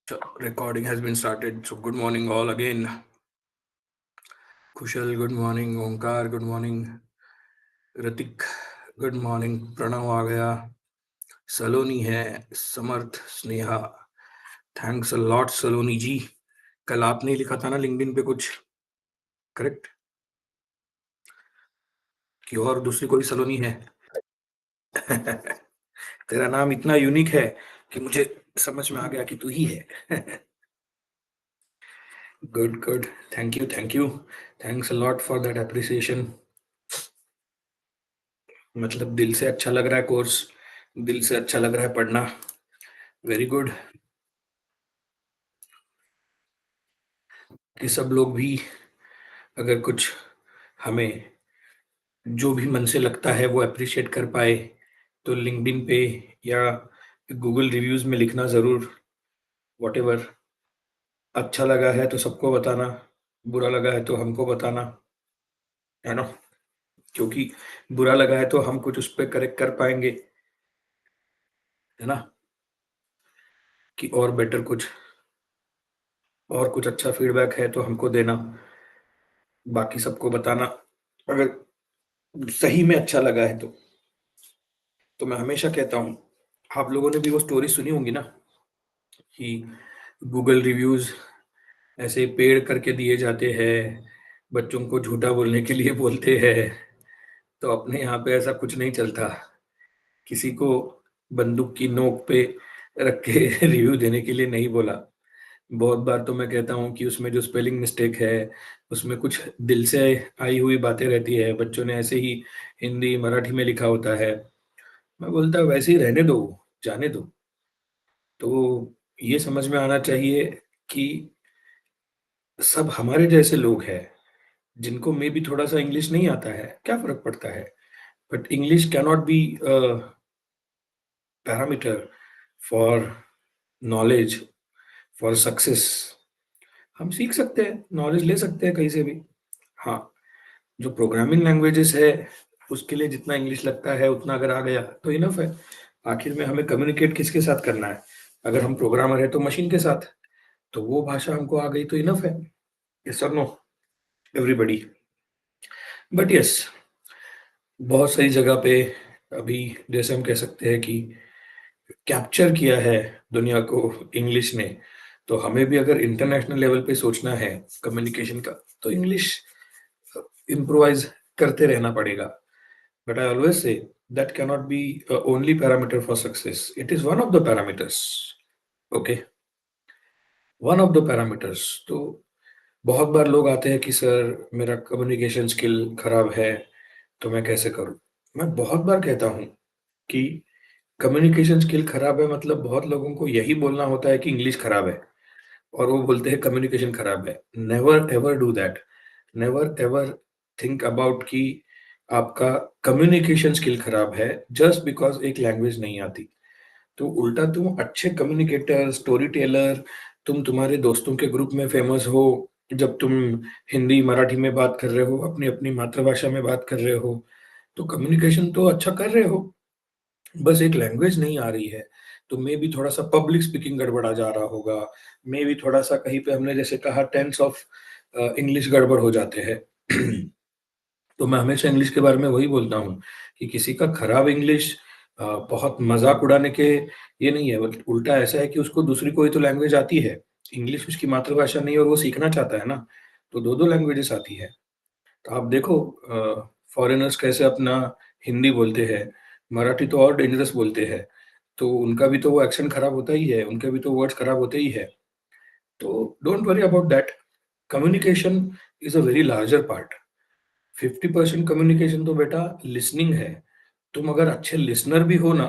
So, recording has been started. So, good morning, all again. Kushal, good morning. Omkar, good morning. Ritik, good morning. Pranav आ गया. सलोनी है. समर्थ, Sneha. Thanks a lot सलोनी जी. कल आपने ही लिखा था ना LinkedIn पे कुछ, करेक्ट? कि और दूसरी कोई सलोनी है? तेरा नाम इतना यूनिक है कि मुझे समझ में आ गया कि तू ही है. Good good. Thank you thank you. Thanks a lot for that appreciation. मतलब दिल से अच्छा लग रहा है कोर्स, दिल से अच्छा लग रहा है पढ़ना. Very good. कि सब लोग भी अगर कुछ हमें जो भी मन से लगता है वो अप्रिशिएट कर पाए तो लिंक्डइन पे या गूगल रिव्यूज में लिखना ज़रूर. वॉटेवर. अच्छा लगा है तो सबको बताना, बुरा लगा है तो हमको बताना, है ना? क्योंकि बुरा लगा है तो हम कुछ उस पर करेक्ट कर पाएंगे, है ना? कि और बेटर कुछ और कुछ अच्छा फीडबैक है तो हमको देना, बाकी सबको बताना अगर सही में अच्छा लगा है तो मैं हमेशा कहता हूँ, आप लोगों ने भी वो स्टोरी सुनी होंगी ना कि गूगल रिव्यूज ऐसे पेड़ करके दिए जाते हैं, बच्चों को झूठा बोलने के लिए बोलते हैं. तो अपने यहाँ पे ऐसा कुछ नहीं चलता. किसी को बंदूक की नोक पे रख के रिव्यू देने के लिए नहीं बोला. बहुत बार तो मैं कहता हूँ कि उसमें जो स्पेलिंग मिस्टेक है उसमें कुछ दिल से आई हुई बातें रहती है, बच्चों ने ऐसे ही हिंदी मराठी में लिखा होता है. मैं बोलता वैसे ही रहने दो, जाने दो. तो ये समझ में आना चाहिए कि सब हमारे जैसे लोग हैं जिनको मे भी थोड़ा सा इंग्लिश नहीं आता है, क्या फर्क पड़ता है? But English cannot be parameter for knowledge, for success. हम सीख सकते हैं, नॉलेज ले सकते हैं कहीं से भी. हाँ, जो प्रोग्रामिंग लैंग्वेजेस है उसके लिए जितना इंग्लिश लगता है उतना अगर आ गया तो इनफ है. आखिर में हमें कम्युनिकेट किसके साथ करना है? अगर हम प्रोग्रामर है तो मशीन के साथ. तो वो भाषा हमको आ गई तो इनफ है. यस और नो एवरीबडी. बट यस, बहुत सही जगह पे अभी जैसे हम कह सकते हैं कि कैप्चर किया है दुनिया को इंग्लिश ने. तो हमें भी अगर इंटरनेशनल लेवल पे सोचना है कम्युनिकेशन का तो इंग्लिश इम्प्रोवाइज करते रहना पड़ेगा. But I always say that cannot be only parameter for success. It is one of the parameters. Okay, one of the parameters. तो बहुत बार लोग आते हैं कि सर मेरा कम्युनिकेशन स्किल खराब है तो मैं कैसे करूं. मैं बहुत बार कहता हूं कि कम्युनिकेशन स्किल खराब है मतलब बहुत लोगों को यही बोलना होता है कि इंग्लिश खराब है और वो बोलते हैं कम्युनिकेशन खराब है. Never ever do that. Never ever think about कि आपका कम्युनिकेशन स्किल खराब है जस्ट बिकॉज एक लैंग्वेज नहीं आती. तो उल्टा तुम अच्छे कम्युनिकेटर, स्टोरी टेलर, तुम तुम्हारे दोस्तों के ग्रुप में फेमस हो जब तुम हिंदी मराठी में बात कर रहे हो, अपनी अपनी मातृभाषा में बात कर रहे हो. तो कम्युनिकेशन तो अच्छा कर रहे हो, बस एक लैंग्वेज नहीं आ रही है. तो मे भी थोड़ा सा पब्लिक स्पीकिंग गड़बड़ा जा रहा होगा, मे भी थोड़ा सा कहीं पे हमने जैसे कहा टेंस ऑफ इंग्लिश गड़बड़ हो जाते हैं. तो मैं हमेशा इंग्लिश के बारे में वही बोलता हूँ कि किसी का खराब इंग्लिश बहुत मजाक उड़ाने के ये नहीं है, बल्कि उल्टा ऐसा है कि उसको दूसरी कोई तो लैंग्वेज आती है, इंग्लिश उसकी मातृभाषा नहीं है और वो सीखना चाहता है ना. तो दो दो लैंग्वेजेस आती है. तो आप देखो फॉरेनर्स कैसे अपना हिंदी बोलते हैं, मराठी तो और डेंजरस बोलते हैं. तो उनका भी तो वो एक्सेंट खराब होता ही है, उनके भी तो वर्ड्स खराब होते ही है. तो don't worry about that. Communication is a very larger part. 50% communication तो बेटा लिसनिंग है. तुम अगर अच्छे लिसनर भी हो ना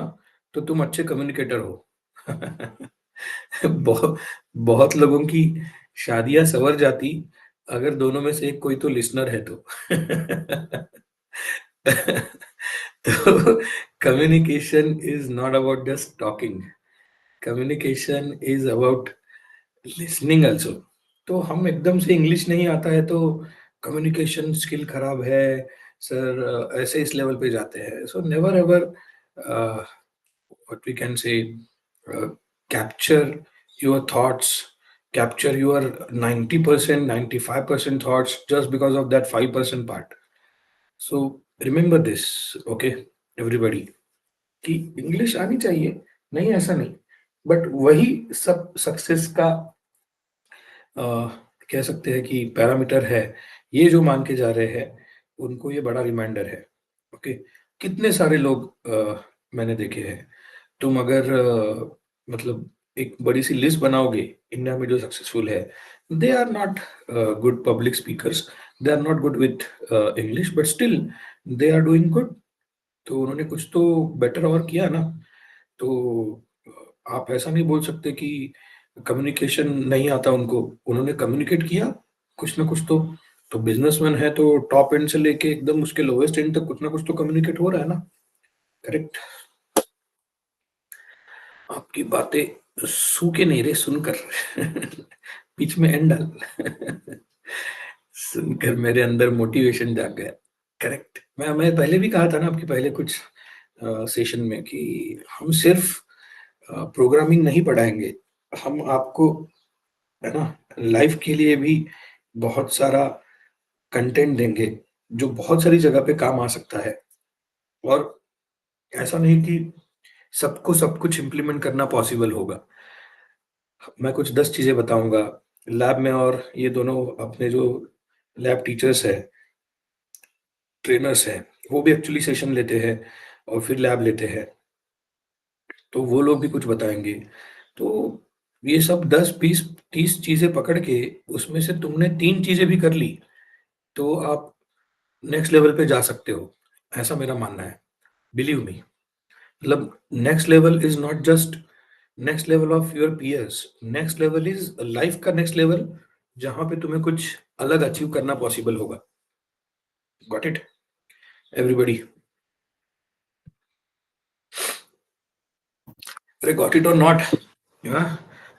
तो तुम अच्छे कम्युनिकेटर हो. बहुत बहुत लोगों की शादियां संवर जाती अगर दोनों में से एक कोई तो लिसनर है तो. तो communication is not about just talking. Communication is about listening also. तो हम एकदम से इंग्लिश नहीं आता है तो कम्युनिकेशन स्किल खराब है सर, ऐसे इस लेवल पे जाते हैं. So never ever what we can say capture your thoughts, capture your 90%, 95% thoughts just because of that 5% part. So remember this, okay, everybody, कि इंग्लिश आनी चाहिए, नहीं ऐसा नहीं, बट वही सब सक्सेस का अ, कह सकते हैं कि पैरामीटर है। ये जो मान के जा रहे हैं, उनको ये बड़ा रिमाइंडर है, ओके। कितने सारे लोग मैंने देखे हैं, तुम अगर मतलब एक बड़ी सी लिस्ट बनाओगे इंडिया में जो सक्सेसफुल है, they are not good public speakers, they are not good with English, but still they are doing good. तो उन्होंने कुछ तो बेटर और किया ना। तो आप ऐसा नहीं बोल सकते कि कम्युनिकेशन नहीं आता उनको, उन्होंने कम्युनिकेट किया कुछ ना कुछ तो। तो बिजनेसमैन है तो टॉप एंड से लेके एकदम उसके लोएस्ट एंड तक कुछ ना कुछ तो कम्युनिकेट हो रहा है ना। करेक्ट। आपकी बातें सूखे नहीं रहे सुनकर बीच में एंड डाल सुनकर मेरे अंदर मोटिवेशन जाग गया। करेक्ट। मैं पहले भी कहा था ना आपके पहले कुछ सेशन में कि हम सिर्फ प्रोग्रामिंग नहीं पढ़ाएंगे, हम आपको, है ना, लाइफ के लिए भी बहुत सारा कंटेंट देंगे जो बहुत सारी जगह पे काम आ सकता है। और ऐसा नहीं कि सबको सब कुछ इम्प्लीमेंट करना पॉसिबल होगा। मैं कुछ 10 चीजें बताऊंगा लैब में, और ये दोनों अपने जो लैब टीचर्स है, ट्रेनर्स हैं, वो भी एक्चुअली सेशन लेते हैं और फिर लैब लेते हैं, तो वो लोग भी कुछ बताएंगे। तो ये सब 10, 20, 30 चीजें पकड़ के उसमें से तुमने 3 चीजें भी कर ली तो आप नेक्स्ट लेवल पे जा सकते हो, ऐसा मेरा मानना है। बिलीव मी, मतलब next level is not just next level of your peers, next level is life का नेक्स्ट लेवल, जहां पे तुम्हें कुछ अलग अचीव करना पॉसिबल होगा। Got it everybody? अरे गॉट इट और नॉट?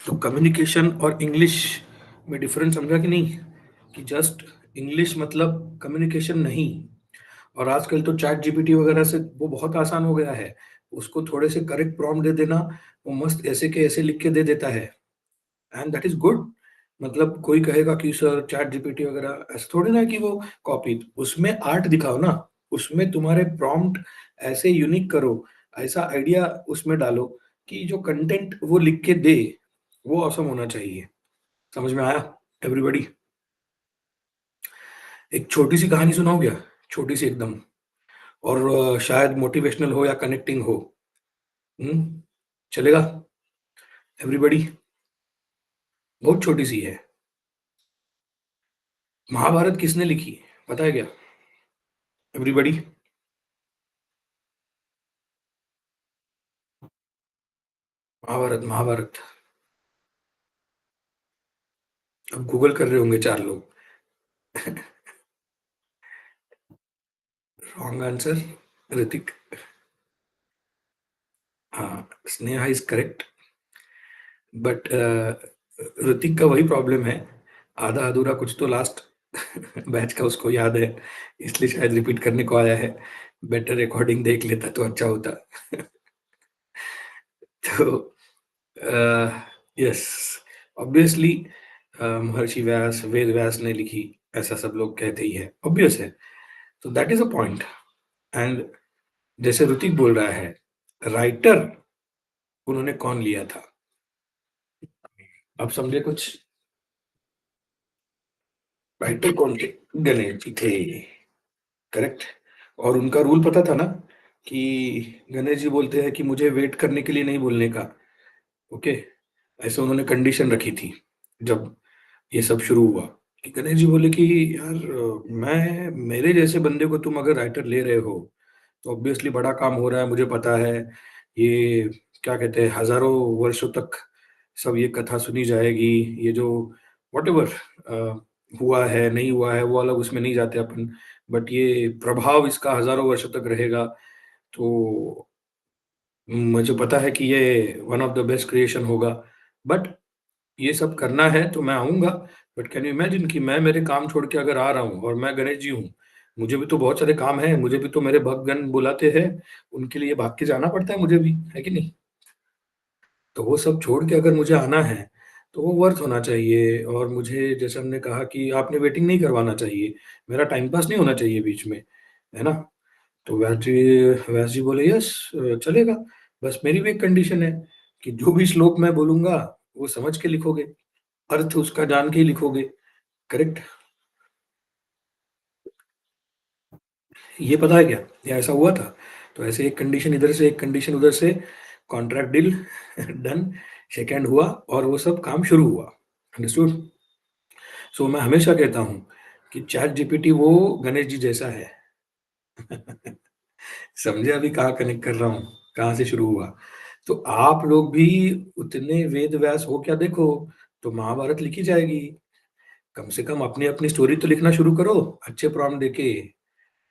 तो कम्युनिकेशन और इंग्लिश में डिफरेंस समझा कि नहीं, कि जस्ट इंग्लिश मतलब कम्युनिकेशन नहीं। और आजकल तो चैट जीपीटी वगैरह से वो बहुत आसान हो गया है, उसको थोड़े से करेक्ट प्रॉम्प्ट दे देना, वो मस्त ऐसे के ऐसे लिख के दे देता है, एंड दैट इज गुड। मतलब कोई कहेगा कि सर चैट जीपीटी वगैरह, ऐसा थोड़ी ना है कि वो कॉपी, उसमें आर्ट दिखाओ ना, उसमें तुम्हारे प्रॉम्प्ट ऐसे यूनिक करो, ऐसा आइडिया उसमें डालो कि जो कंटेंट वो लिख के दे वो ऑसम होना चाहिए। समझ में आया एवरीबॉडी? एक छोटी सी कहानी सुनाओ क्या? छोटी सी एकदम, और शायद मोटिवेशनल हो या कनेक्टिंग हो। चलेगा एवरीबॉडी? बहुत छोटी सी है। महाभारत किसने लिखी, पता है क्या एवरीबॉडी? महाभारत, महाभारत। अब गूगल कर रहे होंगे 4 लोग। Wrong answer, Hrithik. हाँ, Sneha is correct, but Hrithik का वही प्रॉब्लम है, आधा अधूरा कुछ तो लास्ट बैच का उसको याद है, इसलिए शायद रिपीट करने को आया है। बेटर रिकॉर्डिंग देख लेता तो अच्छा होता तो यस, ऑब्वियसली महर्षि व्यास, वेद व्यास ने लिखी, ऐसा सब लोग कहते ही है, ऑब्वियस है। तो that is a point. And जैसे ऋतिक बोल रहा है, राइटर उन्होंने कौन लिया था, आप समझे कुछ? राइटर कौन थे? गणेश जी थे। करेक्ट। और उनका रूल पता था ना, कि गणेश जी बोलते हैं कि मुझे वेट करने के लिए नहीं बोलने का, ओके। ऐसे उन्होंने कंडीशन रखी थी जब ये सब शुरू हुआ, कि गणेश जी बोले कि यार मैं, मेरे जैसे बंदे को तुम अगर राइटर ले रहे हो तो ऑब्वियसली बड़ा काम हो रहा है, मुझे पता है। ये क्या कहते हैं, हजारों वर्षों तक सब ये कथा सुनी जाएगी, ये जो वट एवर हुआ है नहीं हुआ है वो अलग, उसमें नहीं जाते अपन, बट ये प्रभाव इसका हजारों वर्षों तक रहेगा। तो मुझे पता है कि ये one of the best creation होगा, बट ये सब करना है तो मैं आऊंगा। बट कैन यू इमेजिन कि मैं मेरे काम छोड़ के अगर आ रहा हूँ, और मैं गणेश जी हूँ, मुझे भी तो बहुत सारे काम है, मुझे भी तो मेरे भक्तगण बुलाते हैं, उनके लिए भाग के जाना पड़ता है मुझे भी, है कि नहीं? तो वो सब छोड़ के अगर मुझे आना है, तो वो वर्थ होना चाहिए और मुझे जैसे हमने कहा कि आपने वेटिंग नहीं करवाना चाहिए, मेरा टाइम पास नहीं होना चाहिए बीच में, है ना? तो व्यास जी बोले यस चलेगा। बस मेरी भी एक कंडीशन है कि जो भी श्लोक मैं बोलूँगा, वो समझ के लिखोगे, अर्थ उसका जान के ही लिखोगे, करेक्ट? ये पता है क्या? ये ऐसा हुआ था। तो ऐसे एक कंडीशन इधर से, एक कंडीशन उधर से, contract deal done, shake hand हुआ और वो सब काम शुरू हुआ। अंडरस्टूड? सो मैं हमेशा कहता हूँ कि चैट जीपीटी वो गणेश जी जैसा है। समझे अभी कहाँ कनेक्ट कर रहा हूँ, कहाँ से शुरू हुआ? तो आप लोग भी उतने वेद व्यास हो क्या देखो, तो महाभारत लिखी जाएगी। कम से कम अपनी-अपनी स्टोरी तो लिखना शुरू करो, अच्छे प्रॉम्प्ट देके।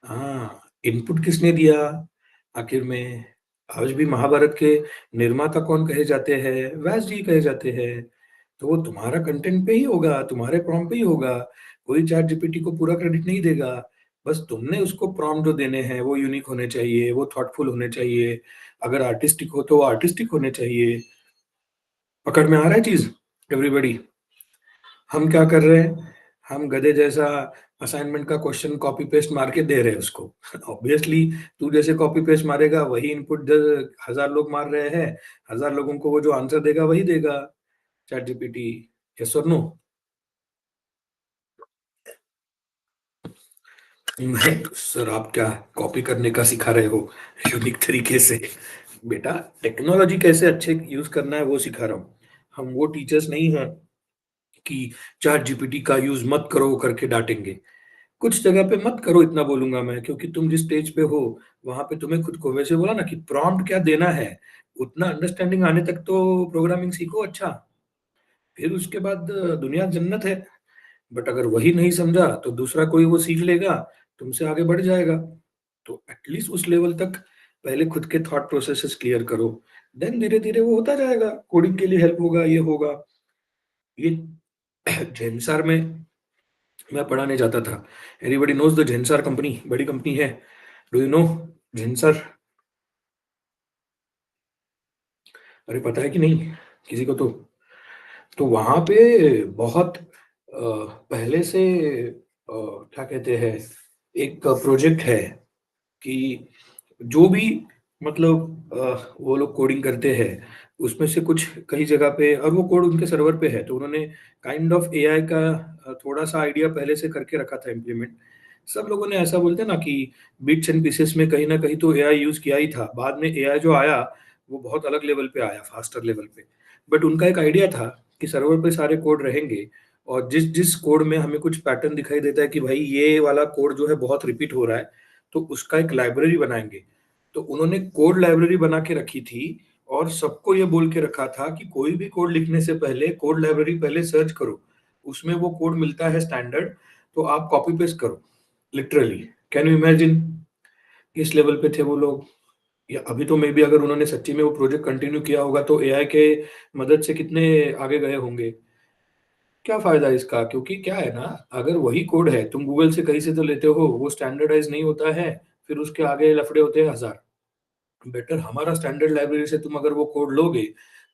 हाँ, इनपुट किसने दिया आखिर में? आज भी महाभारत के निर्माता कौन कहे जाते हैं? व्यास जी कहे जाते हैं। तो वो तुम्हारा कंटेंट पे ही होगा, तुम्हारे प्रॉम्प्ट पे ही होगा। कोई चैट जीपीटी को पूरा क्रेडिट नहीं देगा। बस तुमने उसको प्रॉम्प्ट जो देने हैं, वो यूनिक होने चाहिए, वो थॉटफुल होने चाहिए। अगर आर्टिस्टिक हो, तो वो आर्टिस्टिक होने चाहिए। पकड़ में आ रहा है चीज़? एवरीबॉडी? हम क्या कर रहे हैं? हम गधे जैसा असाइनमेंट का क्वेश्चन कॉपी पेस्ट मार के दे रहे हैं उसको। ऑब्वियसली तू जैसे कॉपी पेस्ट मारेगा वही इनपुट 1000 लोग मार रहे हैं, 1000 लोगों को वो जो आंसर देगा वही देगा चैट जीपीटी। यस और नो? नहीं तो सर आप क्या कॉपी करने का सिखा रहे हो यूनिक तरीके से? बेटा टेक्नोलॉजी कैसे अच्छे यूज करना है वो सिखा रहा हूँ। हम वो टीचर्स नहीं हैं कि चैट जीपीटी का यूज मत करो करके डांटेंगे। कुछ जगह पे मत करो इतना बोलूँगा मैं क्योंकि तुम जिस स्टेज पे हो, वहाँ पे तुम्हें खुद को वैसे बोला ना कि प्रॉम्प्ट क्या देना है, उतना अंडरस्टैंडिंग आने तक तो प्रोग्रामिंग सीखो अच्छा, फिर उसके बाद दुनिया जन्नत है। बट अगर वही नहीं समझा तो दूसरा कोई वो सीख लेगा, तुमसे आगे बढ़ जाएगा। तो एटलीस्ट उस लेवल तक पहले खुद के थॉट प्रोसेसेस क्लियर करो, देन धीरे-धीरे वो होता जाएगा, कोडिंग के लिए हेल्प होगा, ये होगा। ये जेनसार में मैं पढ़ाने जाता था। Everybody knows the Zensar company, बड़ी कंपनी है। Do you know Zensar? अरे पता है कि नहीं किसी को तो वहाँ पे बहुत पहले से क्या कहते हैं एक प्रोजेक्ट है कि जो भी मतलब वो लोग कोडिंग करते हैं, उसमें से कुछ कई जगह पे और वो कोड उनके सर्वर पे है, तो उन्होंने काइंड ऑफ एआई का थोड़ा-सा आइडिया पहले से करके रखा था इम्प्लीमेंट। सब लोगों ने ऐसा बोलते हैं ना कि बिट्स एंड पीसेस में कहीं न कहीं तो एआई यूज़ किया ही था। बाद में एआई जो आया, वो बहुत अलग लेवल पे आया, फास्टर लेवल पे। बट उनका एक आइडिया था कि सर्वर पे सारे कोड रहेंगे और जिस-जिस कोड में हमें कुछ पैटर्न दिखाई देता है कि भाई ये वाला कोड जो है बहुत रिपीट हो रहा है, तो उसका एक लाइब्रेरी बनाएँगे। तो उन्होंने कोड लाइब्रेरी बना के रखी थी और सबको ये बोल के रखा था कि कोई भी कोड लिखने से पहले कोड लाइब्रेरी पहले सर्च करो। उसमें वो कोड मिलता है स्टैंडर्ड, तो आप कॉपी पेस्ट करो, लिटरली। कैन यू इमेजिन किस लेवल पे थे वो लोग? या अभी तो मे बी अगर उन्होंने सच्ची में वो प्रोजेक्ट कंटिन्यू किया होगा तो एआई के मदद से कितने आगे गए होंगे। क्या फ़ायदा इसका? क्योंकि क्या है ना, अगर वही कोड है, तुम गूगल से कहीं से तो लेते हो, वो स्टैंडर्डाइज़ नहीं होता है, फिर उसके आगे लफड़े होते हैं हज़ार। बेटर हमारा स्टैंडर्ड लाइब्रेरी से तुम अगर वो कोड लोगे,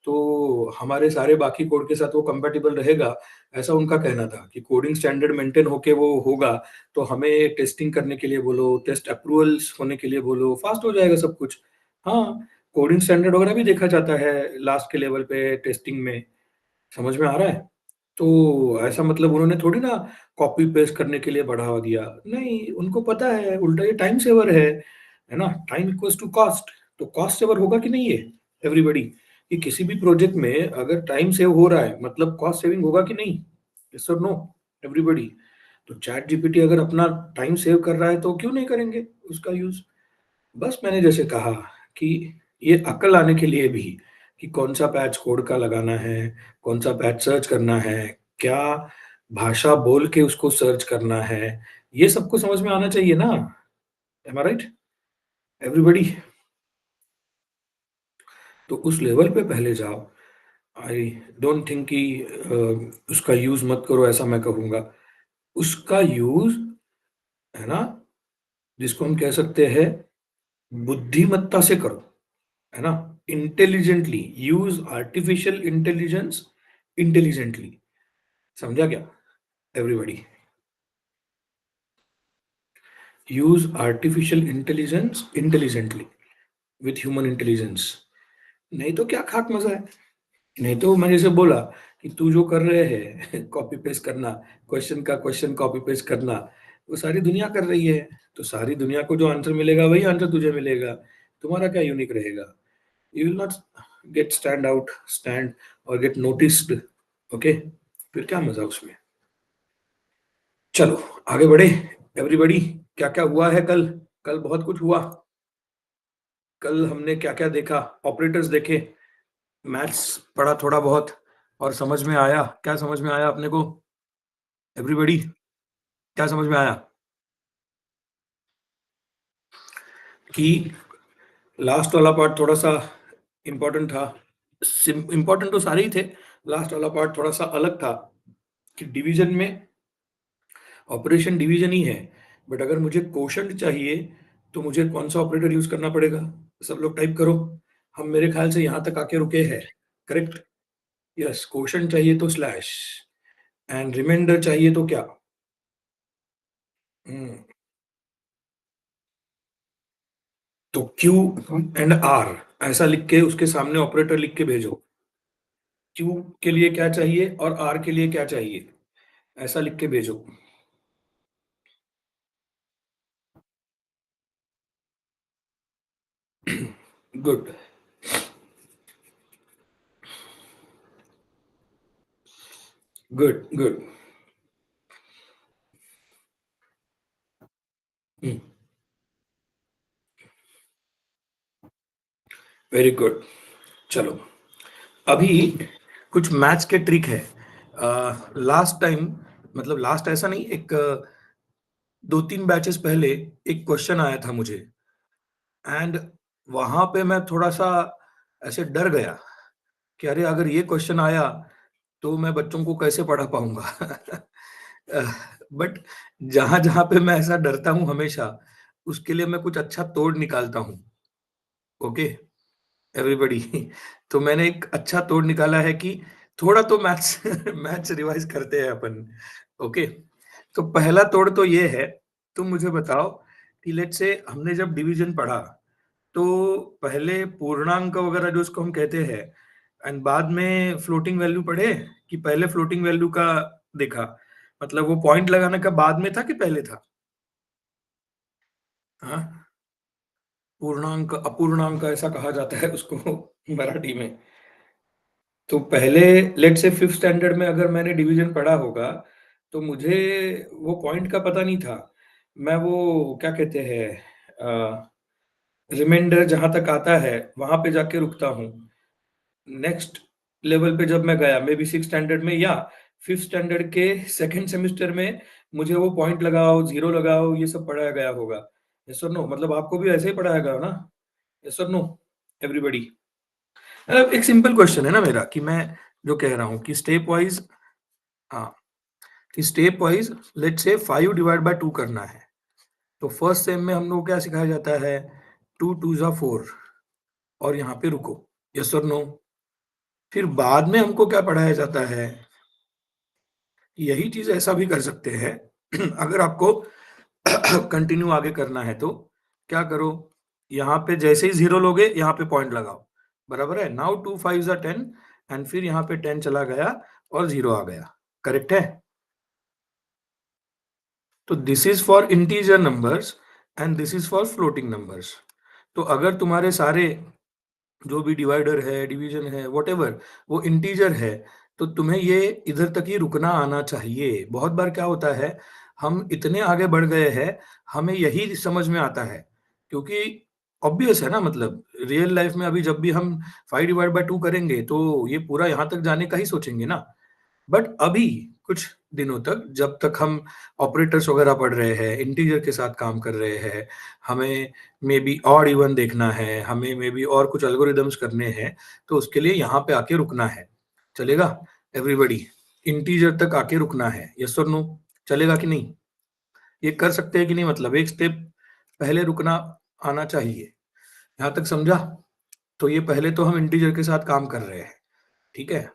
तो हमारे सारे बाकी कोड के साथ वो कंपैटिबल रहेगा, ऐसा उनका कहना था कि कोडिंग स्टैंडर्ड मेंटेन होके वो होगा, तो हमें टेस्टिंग करने के लिए बोलो, टेस्ट अप्रूवल्स होने के लिए बोलो, फास्ट हो जाएगा सब कुछ। हाँ, कोडिंग स्टैंडर्ड वगैरह भी देखा जाता है लास्ट के लेवल पे टेस्टिंग में, समझ में आ रहा है? तो ऐसा मतलब उन्होंने थोड़ी ना कॉपी पेस्ट करने के लिए बढ़ावा दिया। नहीं, उनको पता है उल्टा ये टाइम सेवर है ना? टाइम इक्वल्स टू कॉस्ट, तो कॉस्ट सेवर होगा कि नहीं ये? एवरीबॉडी कि किसी भी प्रोजेक्ट में अगर टाइम सेव हो रहा है मतलब कॉस्ट सेविंग होगा कि नहीं? यस और नो? एवरीबॉडी। तो चैट जीपीटी अगर अपना टाइम सेव कर रहा है तो क्यों नहीं करेंगे उसका यूज़? बस मैंने जैसे कहा कि ये अक्ल आने के लिए भी कि कौन-सा पैच कोड का लगाना है, कौन-सा पैच सर्च करना है, क्या भाषा बोल के उसको सर्च करना है, ये सबको समझ में आना चाहिए ना? एम आई राइट? एवरीबॉडी। तो उस लेवल पे पहले जाओ। आई डोंट थिंक कि उसका यूज़ मत करो ऐसा मैं कहूँगा। उसका यूज़ है ना, जिसको हम कह सकते हैं बुद्धिमत्ता से करो। है ना? Intelligently, use artificial intelligence intelligently. समझा क्या everybody? Use artificial intelligence intelligently with human intelligence. नहीं तो क्या खाक मजा है? नहीं तो मैंने जैसे बोला कि तू जो कर रहे है कॉपी पेस्ट करना, क्वेश्चन का क्वेश्चन कॉपी पेस्ट करना, वो सारी दुनिया कर रही है। तो सारी दुनिया को जो आंसर मिलेगा वही आंसर तुझे मिलेगा। तुम्हारा क्या यूनिक रहेगा? You will not gate stand out, stand और गेट नोटिस्ड। ओके, फिर क्या मजा उसमें? चलो आगे बढ़े एवरीबॉडी। क्या क्या हुआ है कल? कल बहुत कुछ हुआ। कल हमने क्या क्या देखा? ऑपरेटर्स देखे, मैथ्स पढ़ा थोड़ा बहुत और समझ में आया। क्या समझ में आया अपने को एवरीबॉडी? क्या समझ में आया? कि लास्ट वाला पार्ट थोड़ा सा इंपॉर्टेंट था। इंपॉर्टेंट तो सारे ही थे, लास्ट वाला पार्ट थोड़ा सा अलग था कि डिवीजन में ऑपरेशन डिवीजन ही है, बट अगर मुझे क्वोशंट चाहिए तो मुझे कौन सा ऑपरेटर यूज करना पड़ेगा? सब लोग टाइप करो। हम मेरे ख्याल से यहां तक आके रुके हैं। करेक्ट? यस, क्वोशंट चाहिए तो स्लैश, एंड रिमाइंडर चाहिए तो क्या? हम्म, तो क्यू एंड आर ऐसा लिख के उसके सामने ऑपरेटर लिख के भेजो। क्यू के लिए क्या चाहिए और आर के लिए क्या चाहिए, ऐसा लिख के भेजो। Good, good, good. Very good. चलो, अभी कुछ मैथ्स के ट्रिक है। लास्ट टाइम, मतलब लास्ट ऐसा नहीं, एक 2-3 बैचेस पहले एक क्वेश्चन आया था मुझे, एंड वहां पे मैं थोड़ा सा ऐसे डर गया कि अरे अगर ये क्वेश्चन आया तो मैं बच्चों को कैसे पढ़ा पाऊंगा। बट जहां जहां पे मैं ऐसा डरता हूं हमेशा, उसके लिए मैं कुछ अच्छा तोड़ निकालता हूँ। Okay everybody. तो मैंने एक अच्छा तोड़ निकाला है कि थोड़ा तो मैथ्स मैथ्स रिवाइज करते हैं अपन। ओके, तो पहला तोड़ तो ये है, तुम मुझे बताओ कि लेट्स से हमने जब डिवीजन पढ़ा तो पहले पूर्णांक वगैरह जो इसको हम कहते हैं, एंड बाद में फ्लोटिंग वैल्यू पढ़े, कि पहले फ्लोटिंग वैल्यू का देखा? मतलब वो पॉइंट लगाने का बाद में था कि पहले था? हाँ, पूर्णांक अपूर्णांक ऐसा कहा जाता है उसको मराठी में। तो पहले लेट से फिफ्थ स्टैंडर्ड में अगर मैंने डिवीजन पढ़ा होगा तो मुझे वो पॉइंट का पता नहीं था। मैं वो क्या कहते हैं, रिमाइंडर जहां तक आता है वहां पे जाके रुकता हूँ। नेक्स्ट लेवल पे जब मैं गया, मे बी सिक्स स्टैंडर्ड में या फिफ्थ स्टैंडर्ड के सेकंड सेमेस्टर में, मुझे वो पॉइंट लगाओ, जीरो लगाओ, ये सब पढ़ाया गया होगा। यस और नो? मतलब आपको भी ऐसे ही पढ़ाया गया हो ना? यस और नो एवरीबॉडी? एक सिंपल क्वेश्चन है ना मेरा, कि मैं जो कह रहा हूँ कि स्टेप वाइज, हाँ, कि step wise let's say 5 divide by 2 करना है। तो फर्स्ट सेम में हम लोग को क्या सिखाया जाता है? 2 2 जा 4, और यहाँ पे रुको। यस और नो? फिर बाद में हमको क्या पढ़ाया जाता है? यही चीज ऐसा भी कर सकते हैं। अगर आपको कंटिन्यू आगे करना है तो क्या करो? यहाँ पे जैसे ही जीरो लोगे यहाँ पे पॉइंट लगाओ। बराबर है? नाउ 2 5 जा 10, एंड फिर यहाँ पे 10 चला गया और जीरो आ गया। करेक्ट है? तो this is for integer numbers and this is for floating numbers. तो अगर तुम्हारे सारे जो भी डिवाइडर है, डिवीजन है, वॉटेवर, वो इंटीजर है, तो तुम्हें ये इधर तक ही रुकना आना चाहिए। बहुत बार क्या होता है, हम इतने आगे बढ़ गए हैं, हमें यही समझ में आता है, क्योंकि ऑब्वियस है ना, मतलब रियल लाइफ में अभी जब भी हम 5 डिवाइड बाय 2 करेंगे तो ये पूरा यहाँ तक जाने का ही सोचेंगे ना। बट अभी कुछ दिनों तक, जब तक हम ऑपरेटर्स वगैरह पढ़ रहे हैं, इंटीजर के साथ काम कर रहे हैं, हमें मे बी ऑड इवन देखना है, हमें मे बी और कुछ एल्गोरिदम्स करने हैं, तो उसके लिए यहाँ पे आके रुकना है। चलेगा एवरीबॉडी? इंटीजर तक आके रुकना है। यस और नो? चलेगा कि नहीं? ये कर सकते हैं कि नहीं? मतलब एक स्टेप पहले रुकना आना चाहिए। यहाँ तक समझा? तो ये पहले तो हम इंटीजर के साथ काम कर रहे हैं, ठीक है।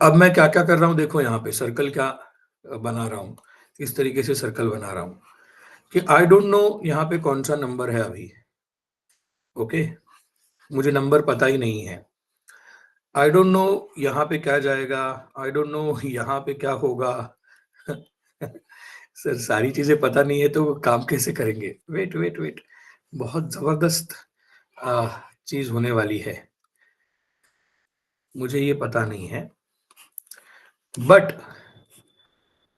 अब मैं क्या क्या कर रहा हूँ देखो, यहाँ पे सर्कल क्या बना रहा हूँ, इस तरीके से सर्कल बना रहा हूँ कि आई डोंट नो यहाँ पे कौन सा नंबर है अभी, ओके, मुझे नंबर पता ही नहीं है। आई डोंट नो यहाँ पे क्या जाएगा, आई डोंट नो यहाँ पे क्या होगा। सर सारी चीजें पता नहीं है तो काम कैसे करेंगे? वेट वेट वेट, बहुत जबरदस्त चीज होने वाली है, मुझे ये पता नहीं है, बट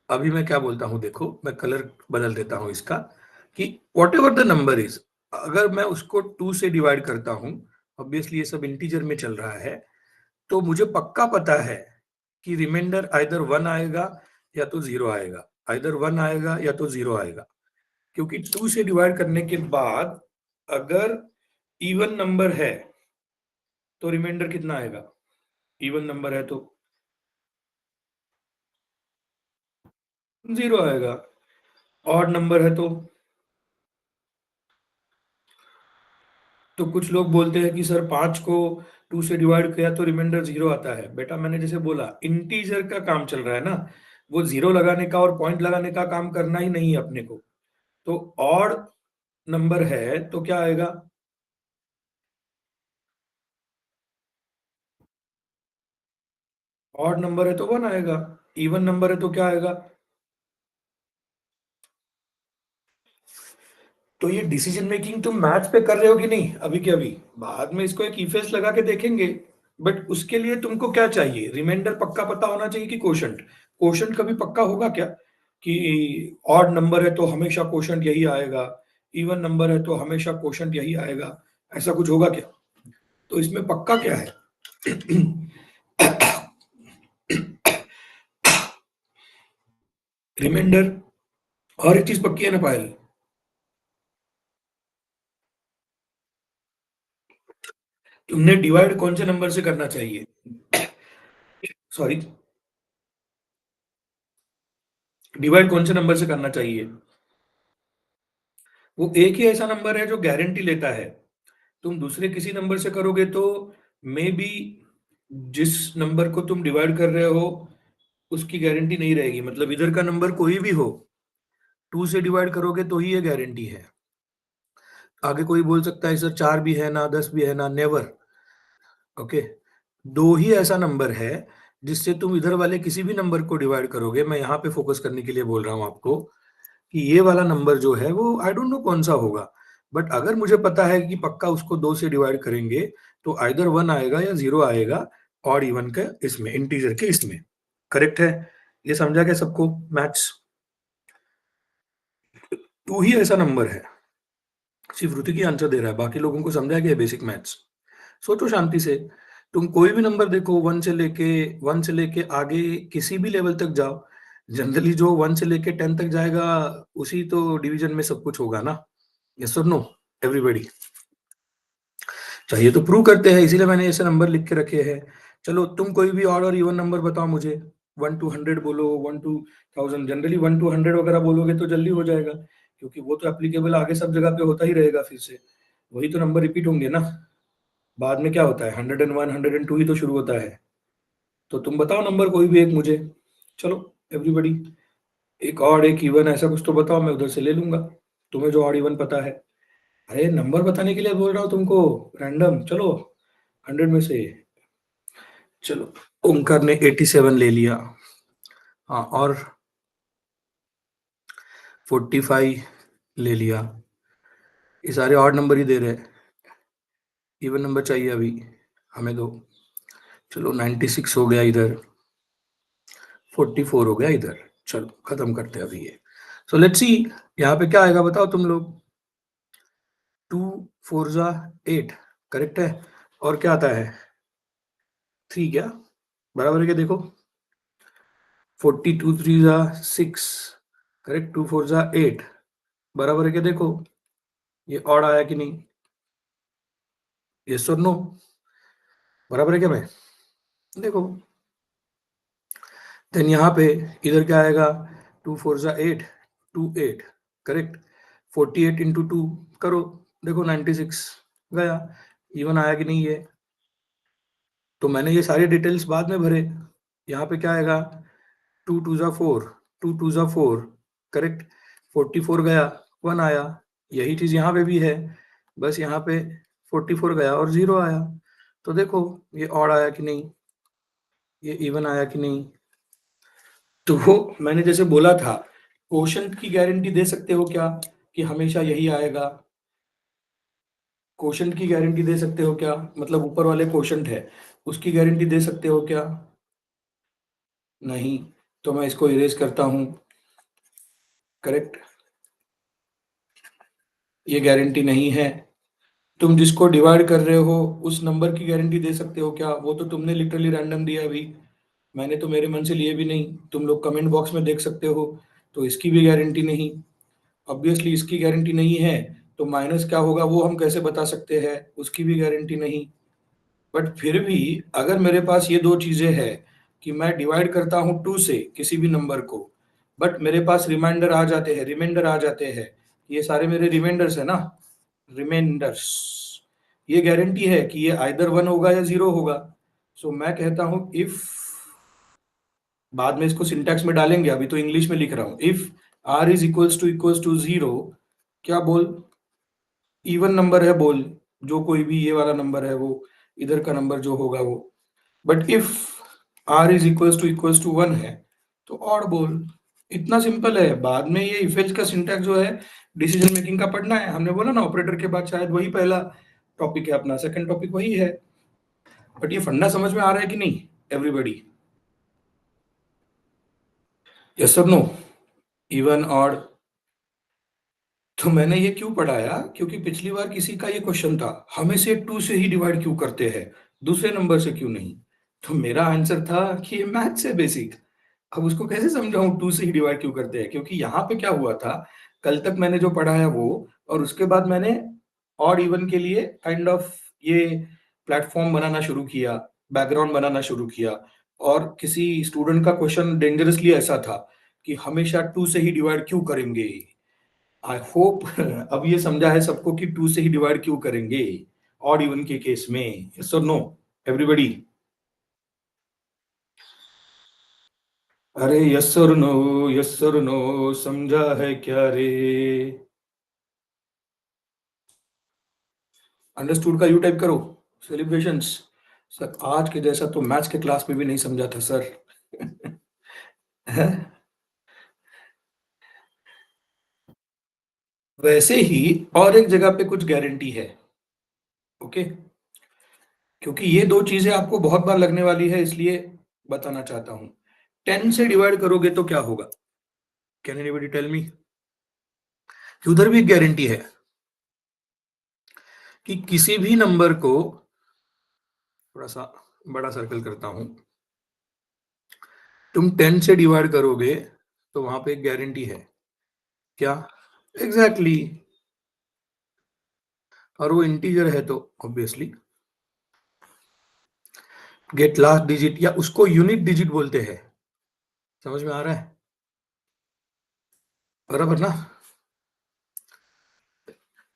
अभी मैं क्या बोलता हूँ देखो, मैं कलर बदल देता हूँ इसका कि what ever the number is, अगर मैं उसको 2 से डिवाइड करता हूँ, ऑब्वियसली ये सब इंटीजर में चल रहा है, तो मुझे पक्का पता है कि रिमाइंडर आइदर 1 आएगा या तो 0 आएगा, आइदर 1 आएगा या तो 0 आएगा, क्योंकि 2 से डिवाइड करने के बाद अगर इवन नंबर है तो रिमाइंडर कितना आएगा, इवन नंबर है तो 0 आएगा, ऑड नंबर है तो कुछ लोग बोलते हैं कि सर 5 को 2 से डिवाइड किया तो रिमाइंडर 0 आता है। बेटा मैंने जैसे बोला इंटीजर का काम चल रहा है ना, वो 0 लगाने का और पॉइंट लगाने का काम करना ही नहीं है अपने को, तो ऑड नंबर है तो क्या आएगा, ऑड नंबर है तो 1 आएगा, इवन नंबर है तो क्या आएगा। तो ये डिसीजन मेकिंग तुम मैथ्स पे कर रहे हो कि नहीं अभी के अभी, बाद में इसको एक इफेक्ट लगा के देखेंगे, बट उसके लिए तुमको क्या चाहिए, रिमाइंडर पक्का पता होना चाहिए कि कोशंट, कोशंट कभी पक्का होगा क्या कि ऑड नंबर है तो हमेशा कोशंट यही आएगा, इवन नंबर है तो हमेशा कोशंट यही आएगा, ऐसा कुछ होगा क्या? तो इसमें पक्का क्या है? रिमाइंडर, और एक चीज पक्की है ना पायल, तुमने डिवाइड कौन से नंबर से करना चाहिए, सॉरी, डिवाइड कौन से नंबर से करना चाहिए? वो एक ही ऐसा नंबर है जो गारंटी लेता है, तुम दूसरे किसी नंबर से करोगे तो मे बी जिस नंबर को तुम डिवाइड कर रहे हो उसकी गारंटी नहीं रहेगी, मतलब इधर का नंबर कोई भी हो, 2 से डिवाइड करोगे तो ही ये गारंटी है। आगे कोई बोल सकता है सर 4 भी है ना, 10 भी है ना, नेवर, ओके, 2 ही ऐसा नंबर है जिससे तुम इधर वाले किसी भी नंबर को डिवाइड करोगे, मैं यहाँ पे फोकस करने के लिए बोल रहा हूँ आपको कि ये वाला नंबर जो है वो आई डोंट नो कौन सा होगा, बट अगर मुझे पता है कि पक्का उसको 2 से डिवाइड करेंगे तो आइदर 1 आएगा या 0 आएगा, ऑड इवन के इसमें, इंटीजर के इसमें, करेक्ट है? ये समझा क्या सबको मैथ्स? 2 ही ऐसा नंबर है, सिर्फ ऋतिक ही आंसर दे रहा है, बाकी लोगों को समझा गया बेसिक मैथ्स। सोचो शांति से, तुम कोई भी नंबर देखो 1 से लेके आगे किसी भी लेवल तक जाओ, जनरली जो 1 से लेके 10 तक जाएगा उसी तो डिवीजन में सब कुछ होगा ना, यस और नो एवरीबॉडी? चाहिए तो प्रूव करते हैं, इसीलिए मैंने ऐसे नंबर लिख के रखे हैं। चलो तुम कोई भी ऑड और इवन नंबर बताओ मुझे, 1 to 100 बोलो, 1 to 1000, जनरली 1 to 100 वगैरह बोलोगे तो जल्दी हो जाएगा, क्योंकि वो तो एप्लीकेबल आगे सब जगह पे होता ही रहेगा, फिर से वही तो नंबर रिपीट होंगे ना, बाद में क्या होता है 101 102 ही तो शुरू होता है। तो तुम बताओ नंबर कोई भी एक मुझे, चलो एवरीबॉडी, एक ऑड एक इवन ऐसा कुछ तो बताओ, मैं उधर से ले लूंगा, तुम्हें जो ऑड इवन पता है। अरे नंबर बताने के लिए बोल रहा हूँ तुमको, रैंडम, चलो 100 में से, चलो ओमकार ने 87 ले लिया, हाँ, और 45 ले लिया, ये सारे ऑड नंबर ही दे रहे हैं, इवन नंबर चाहिए अभी हमें दो, चलो 96 हो गया इधर, 44 हो गया इधर, चलो खत्म करते हैं अभी ये। सो लेट्स सी यहाँ पे क्या आएगा बताओ तुम लोग, 2 4 जा 8, करेक्ट है, और क्या आता है 3, क्या बराबर है क्या देखो, 42 3 जा 6, करेक्ट, 2 4 जा 8, बराबर है क्या देखो, ये ऑड आया कि नहीं, यस और नो, बराबर है क्या मैं, देखो, देन यहाँ पे इधर क्या आएगा, 2 4 जा 8, 2 8, करेक्ट, 48 इंटू 2 करो, देखो 96 गया, इवन आया कि नहीं ये? तो मैंने ये सारी डिटेल्स बाद में भरे। यहाँ पे क्या आएगा, 2 2 ज़ा 4, 2 2 ज़ा 4, करेक्ट। 44 गया, 1 आया। यही चीज यहाँ पे भी है, बस यहाँ पे 44 गया और 0 आया। तो देखो ये ऑड आया कि नहीं, ये इवन आया कि नहीं। तो वो मैंने जैसे बोला था, क्वोशंट की गारंटी दे सकते हो क्या कि हमेशा यही आएगा? क्वोशंट की गारंटी दे सकते हो क्या, मतलब ऊपर वाले क्वोशंट है उसकी गारंटी दे सकते हो क्या? नहीं। तो मैं इसको इरेज करता हूं, करेक्ट। ये गारंटी नहीं है। तुम जिसको डिवाइड कर रहे हो उस नंबर की गारंटी दे सकते हो क्या? वो तो तुमने लिटरली रैंडम दिया अभी, मैंने तो मेरे मन से लिए भी नहीं, तुम लोग कमेंट बॉक्स में देख सकते हो। तो इसकी भी गारंटी नहीं, ऑब्वियसली इसकी गारंटी नहीं है। तो माइनस क्या होगा वो हम कैसे बता सकते हैं, उसकी भी गारंटी नहीं। बट फिर भी अगर मेरे पास ये दो चीजें हैं कि मैं डिवाइड करता हूँ 2 से किसी भी नंबर को, बट मेरे पास रिमाइंडर आ जाते हैं, रिमाइंडर आ जाते हैं, ये सारे मेरे रिमाइंडर्स है ना, रिमाइंडर्स, ये गारंटी है कि ये आइदर 1 होगा या 0 होगा। सो मैं कहता हूं इफ, बाद में इसको सिंटैक्स में डालेंगे, अभी तो इंग्लिश में लिख रहा हूं, if r is equals to 0, क्या बोल, इवन नंबर है बोल, जो कोई भी ये वाला नंबर है वो, इधर का नंबर जो होगा वो। But if r is equals to 1 है तो ऑड बोल। इतना सिंपल है। बाद में ये इफ एल्स का सिंटैक्स जो है डिसीजन मेकिंग का पढ़ना है, हमने बोला ना ऑपरेटर के बाद शायद वही पहला टॉपिक है अपना, सेकंड टॉपिक वही है। बट ये फंडा समझ में आ रहा है कि नहीं एवरीबॉडी? यस और नो, इवन ऑड। तो मैंने ये क्यों पढ़ाया, क्योंकि पिछली बार किसी का ये क्वेश्चन था, हमें से 2 से ही डिवाइड क्यों करते हैं, दूसरे नंबर से क्यों नहीं? तो मेरा आंसर था कि ये मैथ से बेसिक। अब उसको कैसे समझाऊं 2 से ही डिवाइड क्यों करते हैं, क्योंकि यहाँ पे क्या हुआ था, कल तक मैंने जो पढ़ा है वो, और उसके बाद मैंने ऑड इवन के लिए काइंड ऑफ ये प्लेटफॉर्म बनाना शुरू किया, बैकग्राउंड बनाना शुरू किया। और किसी स्टूडेंट का क्वेश्चन डेंजरसली ऐसा था कि हमेशा 2 से ही डिवाइड क्यों करेंगे। आई होप अब ये समझा है सबको कि 2 से ही डिवाइड क्यों करेंगे ऑड इवन के केस में। यस और नो एवरीबॉडी? अरे यस और नो, यस और नो, समझा है क्या रे? अंडरस्टूड का यू टाइप करो। सेलिब्रेशंस। सर आज के जैसा तो मैथ्स के क्लास में भी नहीं समझा था सर। है? वैसे ही और एक जगह पे कुछ गारंटी है, ओके? क्योंकि ये दो चीजें आपको बहुत बार लगने वाली है, इसलिए बताना चाहता हूं। 10 से डिवाइड करोगे तो क्या होगा? Can anybody tell me? कि उधर भी एक गारंटी है कि किसी भी नंबर को, थोड़ा सा बड़ा सर्कल करता हूं, तुम 10 से डिवाइड करोगे तो वहां पे एक गारंटी है। क्या? Exactly exactly. और वो इंटीजर है तो ऑब्वियसली गेट लास्ट डिजिट, या उसको यूनिट डिजिट बोलते हैं। समझ में आ रहा है? बराबर ना?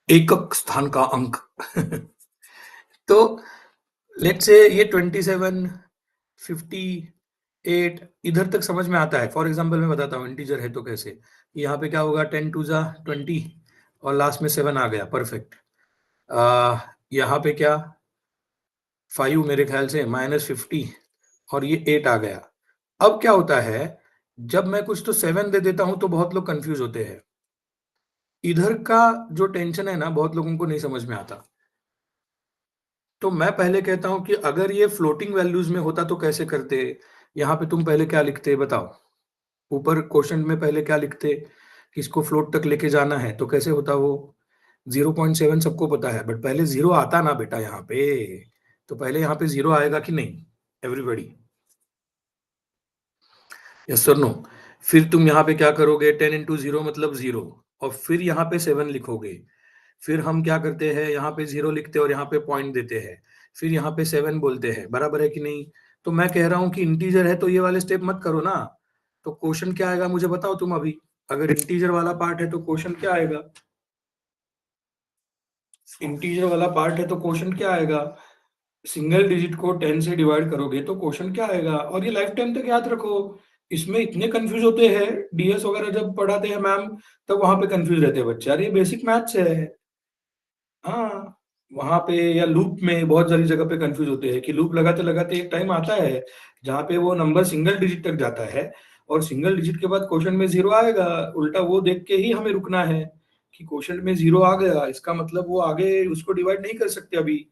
एकक स्थान का अंक। तो लेट से ये 27, 58 इधर तक समझ में आता है। फॉर एग्जांपल मैं बताता हूँ इंटीजर है तो कैसे। यहाँ पे क्या होगा, 10 2 ज़ा 20 और लास्ट में 7 आ गया, परफेक्ट। यहाँ पे क्या, 5 मेरे ख्याल से -50 और ये 8 आ गया। अब क्या होता है, जब मैं कुछ तो 7 दे देता हूं तो बहुत लोग कंफ्यूज होते हैं। इधर का जो टेंशन है ना, बहुत लोगों को नहीं समझ में आता। तो मैं पहले कहता हूं कि अगर ये फ्लोटिंग वैल्यूज में होता तो कैसे करते। यहाँ पे तुम पहले क्या लिखते बताओ, ऊपर क्वेश्चन में पहले क्या लिखते, किसको फ्लोट तक लेके जाना है तो कैसे होता वो। 0.7 सबको पता है, बट पहले 0 आता ना बेटा यहाँ पे। तो पहले यहाँ पे 0 आएगा कि नहीं एवरीबॉडी? यस और नो? फिर तुम यहाँ पे क्या करोगे, 10 × 0 मतलब 0, और फिर यहाँ पे 7 लिखोगे। फिर हम क्या करते हैं, यहाँ पे 0 लिखते हैं और यहाँ पे पॉइंट देते हैं, फिर यहाँ पे 7 बोलते हैं। बराबर है कि नहीं? तो मैं कह रहा हूँ कि इंटीजर है तो ये वाले स्टेप मत करो ना। तो क्वेश्चन क्या आएगा मुझे बताओ तुम अभी, अगर इंटीजर वाला पार्ट है तो क्वेश्चन क्या आएगा? इंटीजर वाला पार्ट है तो क्वेश्चन क्या आएगा, सिंगल डिजिट को 10 से डिवाइड करोगे तो क्वेश्चन क्या आएगा। और ये लाइफ टाइम तक याद रखो, इसमें इतने कंफ्यूज होते हैं, डीएस वगैरह जब पढ़ाते हैं मैम तब वहां पे कंफ्यूज रहते हैं बच्चे, अरे ये बेसिक मैथ्स है। हाँ, वहां पे या लूप में बहुत सारी जगह पे कंफ्यूज होते हैं कि लूप लगाते लगाते एक टाइम आता है जहाँ पे वो नंबर सिंगल डिजिट तक जाता है और सिंगल डिजिट के बाद क्वेश्चन में जीरो आएगा, उल्टा वो देख के ही हमें रुकना है कि क्वेश्चन में जीरो आ गया, इसका मतलब वो आगे उसको डिवाइड नहीं कर सकते, अभी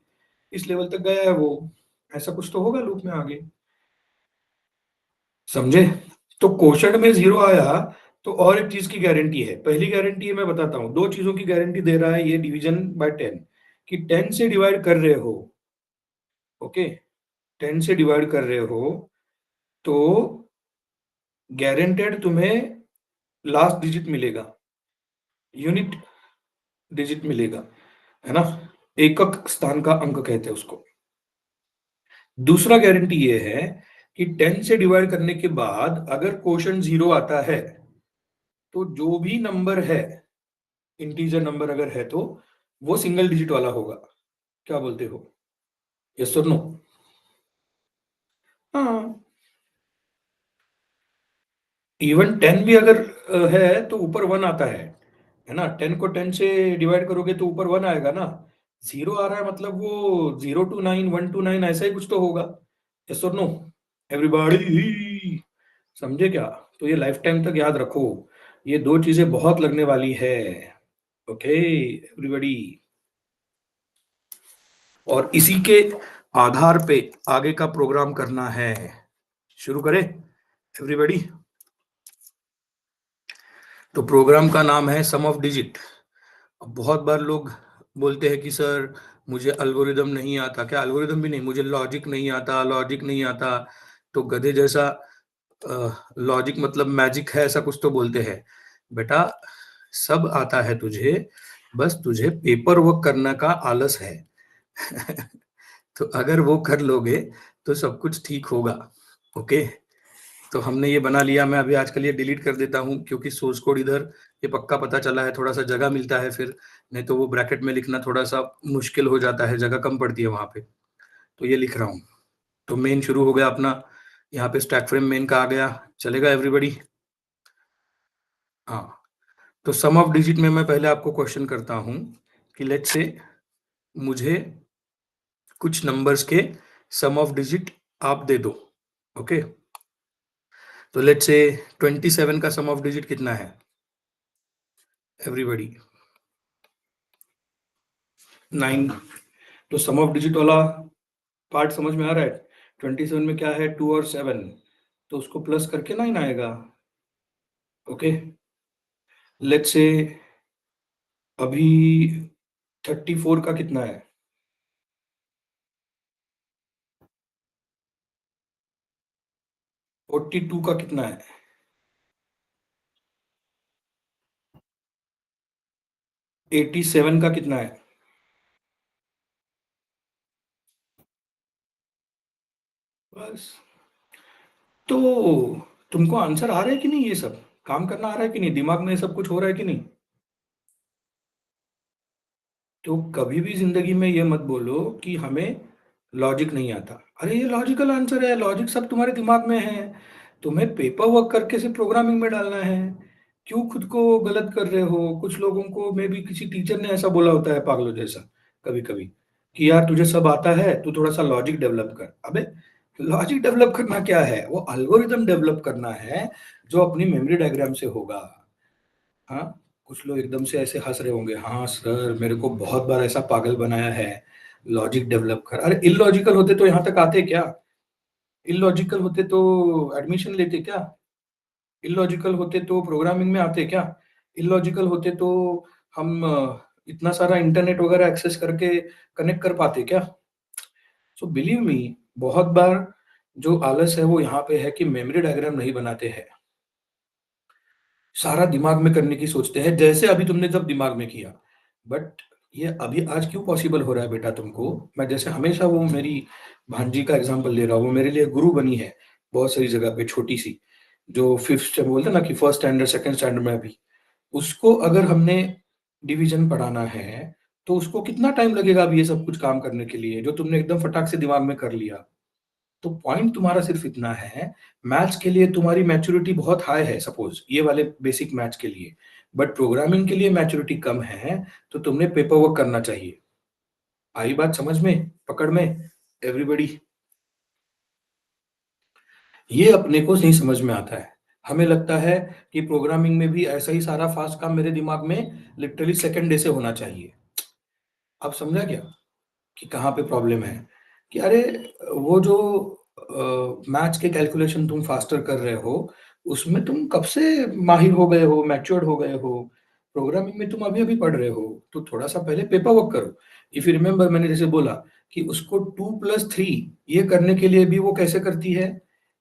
इस लेवल तक गया है वो, ऐसा कुछ तो होगा लूप में आगे, समझे। तो क्वेश्चन में जीरो आया तो और एक चीज की गारंटी है, पहली गारंटी है मैं बताता हूँ, दो चीजों की गारंटी दे रहा है ये डिवीजन बाय 10, कि 10 से डिवाइड कर रहे हो, ओके, 10 से डिवाइड कर रहे हो तो गारंटेड तुम्हें लास्ट डिजिट मिलेगा, यूनिट डिजिट मिलेगा, है ना, एकक स्थान का अंक कहते हैं उसको। दूसरा गारंटी ये है कि 10 से डिवाइड करने के बाद अगर क्वेश्चन जीरो आता है तो जो भी नंबर है, इंटीजर नंबर अगर है तो वो सिंगल डिजिट वाला होगा, क्या बोलते हो, यस और नो। हाँ, इवन 10 भी अगर है तो ऊपर 1 आता है ना, 10 को 10 से डिवाइड करोगे तो ऊपर 1 आएगा ना, जीरो आ रहा है मतलब वो 0 to 9 1 to 9 ऐसा ही कुछ तो होगा, यस और नो एवरीबॉडी, समझे क्या। तो ये लाइफ टाइम तक याद रखो, ये दो चीजें बहुत लगने वाली है, ओके एवरीबॉडी। और इसी के आधार पे आगे का प्रोग्राम करना है, शुरू करें एवरीबॉडी। तो प्रोग्राम का नाम है सम ऑफ डिजिट। अब बहुत बार लोग बोलते हैं कि सर मुझे एल्गोरिदम नहीं आता, क्या एल्गोरिदम भी नहीं, मुझे लॉजिक नहीं आता, लॉजिक नहीं आता, तो गधे जैसा लॉजिक मतलब मैजिक है ऐसा कुछ तो बोलते हैं। बेटा सब आता है तुझे, बस तुझे पेपर वर्क करने का आलस है तो अगर वो कर लोगे तो सब कुछ ठीक होगा, ओके। तो हमने ये बना लिया, मैं अभी आजकल ये डिलीट कर देता हूँ क्योंकि सोर्स कोड इधर ये पक्का पता चला है, थोड़ा सा जगह मिलता है फिर, नहीं तो वो ब्रैकेट में लिखना थोड़ा सा मुश्किल हो जाता है, जगह कम पड़ती है वहां पे, तो ये लिख रहा हूँ। तो मेन शुरू हो गया अपना, यहाँ पे स्टैक फ्रेम मेन का आ गया, चलेगा एवरीबॉडी। हाँ, तो सम ऑफ डिजिट में मैं पहले आपको क्वेश्चन करता हूँ कि लेट्स से मुझे कुछ नंबर्स के सम ऑफ डिजिट आप दे दो, ओके। तो लेट्स से 27 का सम ऑफ डिजिट कितना है एवरीबॉडी, 9। तो सम ऑफ डिजिट वाला पार्ट समझ में आ रहा है, 27 में क्या है 2 और 7, तो उसको प्लस करके 9 आएगा, ओके। लेट्स से अभी 34 का कितना है, 42 का कितना है, 87 का कितना है, बस। तो तुमको आंसर आ रहा है कि नहीं, ये सब काम करना आ रहा है कि नहीं, दिमाग में ये सब कुछ हो रहा है कि नहीं। तो कभी भी जिंदगी में ये मत बोलो कि हमें लॉजिक नहीं आता, अरे ये लॉजिकल आंसर है, लॉजिक सब तुम्हारे दिमाग में है, तुम्हें पेपर वर्क करके सिर्फ प्रोग्रामिंग में डालना है, क्यों खुद को गलत कर रहे हो। कुछ लोगों को मे भी किसी टीचर ने ऐसा बोला होता है पागलों जैसा कभी कभी, कि यार तुझे सब आता है, तू थोड़ा सा लॉजिक डेवलप कर। अबे लॉजिक डेवलप करना क्या है, वो एल्गोरिदम डेवलप करना है जो अपनी मेमोरी डायग्राम से होगा। हाँ, कुछ लोग एकदम से ऐसे हंस रहे होंगे, हाँ सर मेरे को बहुत बार ऐसा पागल बनाया है, लॉजिक डेवलप कर, अरे इलॉजिकल होते तो यहाँ तक आते क्या, इलॉजिकल होते तो एडमिशन लेते क्या, इलॉजिकल होते तो प्रोग्रामिंग में आते क्या, इलॉजिकल होते तो हम इतना सारा इंटरनेट वगैरह एक्सेस करके कनेक्ट कर पाते क्या। सो बिलीव मी, बहुत बार जो आलस है वो यहाँ पे है कि मेमोरी डायग्राम नहीं बनाते हैं, सारा दिमाग में करने की सोचते हैं, जैसे अभी तुमने जब दिमाग में किया। बट ये अभी आज क्यों पॉसिबल हो रहा है बेटा तुमको, मैं जैसे हमेशा वो मेरी भांजी का एग्जांपल ले रहा हूँ, वो मेरे लिए गुरु बनी है बहुत सारी जगह पे, छोटी सी जो फिफ्थ बोलते हैं ना कि फर्स्ट स्टैंडर्ड सेकंड स्टैंडर्ड में, अभी उसको अगर हमने डिवीजन पढ़ाना है तो उसको कितना टाइम लगेगा अब ये सब कुछ काम करने के लिए, जो तुमने एकदम फटाक से दिमाग में कर लिया। तो पॉइंट तुम्हारा सिर्फ इतना है, मैथ्स के लिए तुम्हारी मैच्योरिटी बहुत हाई है, सपोज ये वाले बेसिक मैथ्स के लिए, बट प्रोग्रामिंग के लिए मैच्योरिटी कम है, तो तुमने पेपर वर्क करना चाहिए। आई बात समझ में, पकड़ में, एवरीबॉडी? ये अपने को नहीं समझ में आता है। हमें लगता है कि प्रोग्रामिंग में भी ऐसा ही सारा फास्ट काम मेरे दिमाग में लिटरली सेकंड डे से होना चाहिए। अब समझा क्या कि कहाँ पे प्रॉब्लम है? कि अरे, वो जो मैथ्स के कैलकुलेशन तुम फास्टर कर रहे हो, उसमें तुम कब से माहिर हो गए हो, मैच्योर्ड हो गए हो। प्रोग्रामिंग में तुम अभी-अभी पढ़ रहे हो, तो थोड़ा-सा पहले पेपर वर्क करो। इफ यू रिमेंबर, मैंने जैसे बोला कि उसको 2+3 ये करने के लिए भी वो कैसे करती है?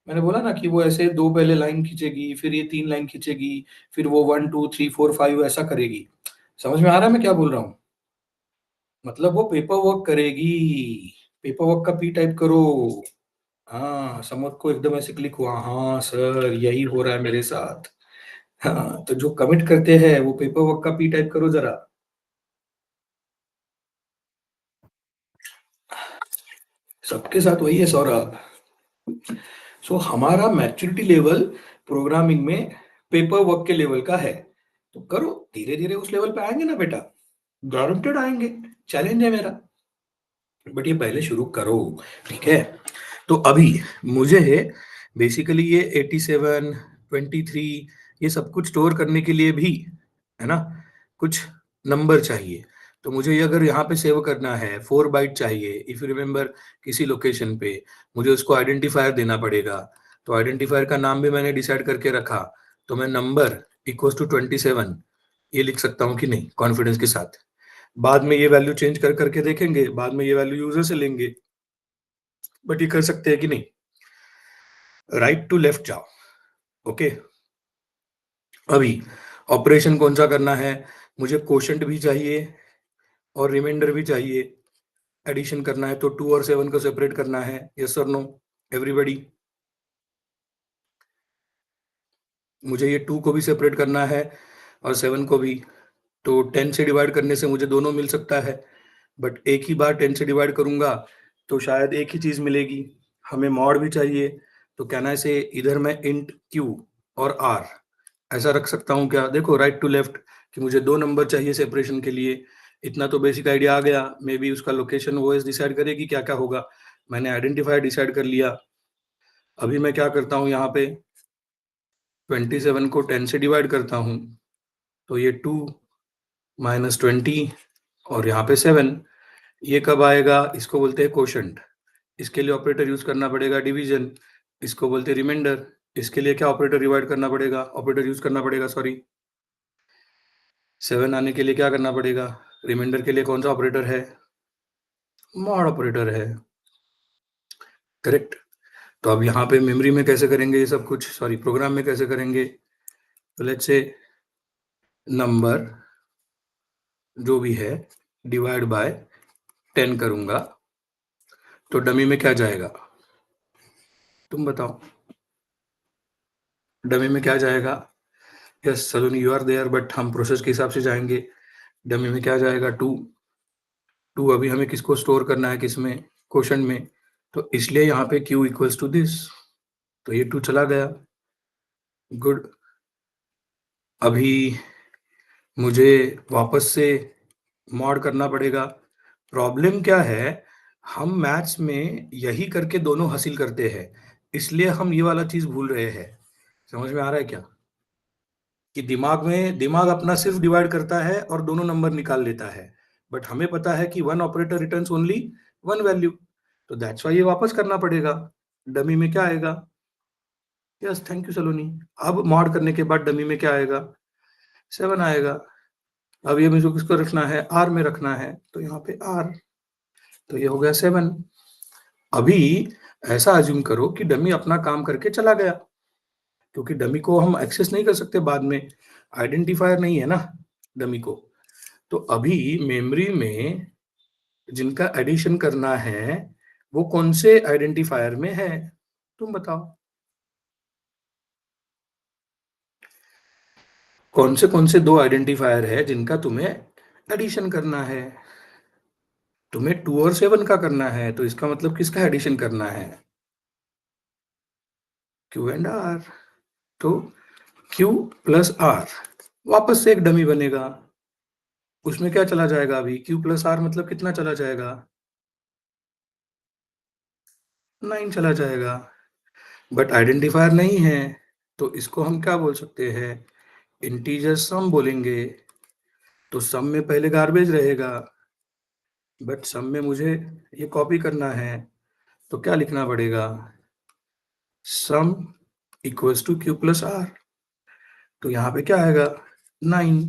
मैंने बोला ना कि वो ऐसे 2 पहले लाइन खींचेगी, फिर ये 3 लाइन खींचेगी, फिर वो 1, 2, 3, 4, 5 ऐसा करेगी। समझ में आ रहा है मैं क्या बोल रहा हूँ? मतलब वो पेपर वर्क करेगी। पेपर वर्क का पी टाइप करो। हाँ, समझ को एकदम ऐसे क्लिक हुआ, हाँ सर यही हो रहा है मेरे साथ। हाँ, तो जो कमिट करते हैं वो पेपर वर्क का पी टाइप करो जरा। सबके साथ वही है सौरभ। सो हमारा मैच्योरिटी लेवल प्रोग्रामिंग में पेपर वर्क के लेवल का है, तो करो, धीरे धीरे उस लेवल पे आएंगे ना बेटा, गारंटेड आएंगे। चैलेंज है मेरा, बट ये पहले शुरू करो, ठीक है? तो अभी मुझे बेसिकली ये 87, 23 ये सब कुछ स्टोर करने के लिए भी, है ना, कुछ नंबर चाहिए। तो मुझे ये अगर यहाँ पे सेव करना है, 4 बाइट चाहिए, इफ यू रिमेंबर, किसी लोकेशन पे मुझे उसको आइडेंटिफायर देना पड़ेगा। तो आइडेंटिफायर का नाम भी मैंने डिसाइड करके रखा। तो मैं नंबर इक्वल्स टू 27 ये लिख सकता हूँ कि नहीं, कॉन्फिडेंस के साथ? बाद में ये वैल्यू चेंज कर करके देखेंगे, बाद में ये वैल्यू यूजर से लेंगे, बट ये कर सकते हैं कि नहीं? राइट टू लेफ्ट जाओ, ओके। अभी ऑपरेशन कौन सा करना है? मुझे कोशेंट भी चाहिए और रिमाइंडर भी चाहिए। एडिशन करना है तो 2 और 7 को सेपरेट करना है, यस और नो एवरीबॉडी? मुझे ये 2 को भी सेपरेट करना है और 7 को भी। तो 10 से डिवाइड करने से मुझे दोनों मिल सकता है, बट एक ही बार 10 से डिवाइड करूंगा तो शायद एक ही चीज मिलेगी। हमें मॉड भी चाहिए, तो कहना से इधर मैं इंट क्यू और आर ऐसा रख सकता हूँ क्या? देखो, राइट टू लेफ्ट, कि मुझे 2 नंबर चाहिए सेपरेशन के लिए। इतना तो बेसिक आइडिया आ गया। मे बी उसका लोकेशन ओएस डिसाइड करेगी क्या क्या होगा। मैंने आइडेंटिफायर डिसाइड कर लिया। अभी मैं क्या करता हूँ, यहाँ पे 27 को 10 से डिवाइड करता हूँ, तो ये 2 माइनस 20 और यहाँ पे 7। ये कब आएगा? इसको बोलते हैं कोशंट। इसके लिए ऑपरेटर यूज करना पड़ेगा डिवीजन, इसको बोलते हैं रिमाइंडर। इसके लिए क्या ऑपरेटर डिवाइड करना पड़ेगा, ऑपरेटर यूज करना पड़ेगा, सॉरी। 7 आने के लिए क्या करना पड़ेगा? रिमाइंडर के लिए कौन सा ऑपरेटर है? मॉड ऑपरेटर है, करेक्ट। तो अब यहाँ पे मेमोरी में कैसे करेंगे ये सब कुछ, सॉरी प्रोग्राम में कैसे करेंगे? तो लेट्स से नंबर जो भी है डिवाइड बाय 10 करूंगा, तो डमी में क्या जाएगा? तुम बताओ, डमी में क्या जाएगा? Yes Saloni, you are there, but हम प्रोसेस के हिसाब से जाएंगे। डमी में क्या जाएगा? 2। 2 अभी हमें किसको स्टोर करना है, किसमें? क्वेश्चन में। तो इसलिए यहाँ पे q इक्वल्स टू दिस, तो ये 2 चला गया। गुड। अभी मुझे वापस से मॉड करना पड़ेगा। प्रॉब्लम क्या है, हम मैथ्स में यही करके दोनों हासिल करते हैं, इसलिए हम ये वाला चीज भूल रहे हैं। समझ में आ रहा है क्या? कि दिमाग अपना सिर्फ डिवाइड करता है और दोनों नंबर निकाल लेता है, बट हमें पता है कि one operator returns only one value. तो दैट्स वाई ये वापस करना पड़ेगा। डमी में क्या आएगा? यस, थैंक यू सलोनी। अब मॉड करने के बाद डमी में क्या आएगा? 7 आएगा। अब ये मुझे किसको रखना है? आर में रखना है, तो यहाँ पे आर, तो ये हो गया 7। अभी ऐसा अज्यूम करो कि डमी अपना काम करके चला गया, क्योंकि डमी को हम एक्सेस नहीं कर सकते बाद में, आइडेंटिफायर नहीं है ना डमी को। तो अभी मेमोरी में जिनका एडिशन करना है वो कौन से आइडेंटिफायर में है? तुम बताओ, कौन से 2 आइडेंटिफायर है जिनका तुम्हें एडिशन करना है? तुम्हें 2 और 7 का करना है, तो इसका मतलब किसका एडिशन करना है? Q and R। तो Q प्लस R, वापस से एक डमी बनेगा। उसमें क्या चला जाएगा अभी? Q प्लस R मतलब कितना चला जाएगा? 9 चला जाएगा। बट आइडेंटिफायर नहीं है, तो इसको हम क्या बोल सकते हैं? इंटीजर सम बोलेंगे। तो सम में पहले गार्बेज रहेगा, बट सम में मुझे ये कॉपी करना है, तो क्या लिखना पड़ेगा? Sum equals to Q plus R। तो यहाँ पे क्या आएगा? 9।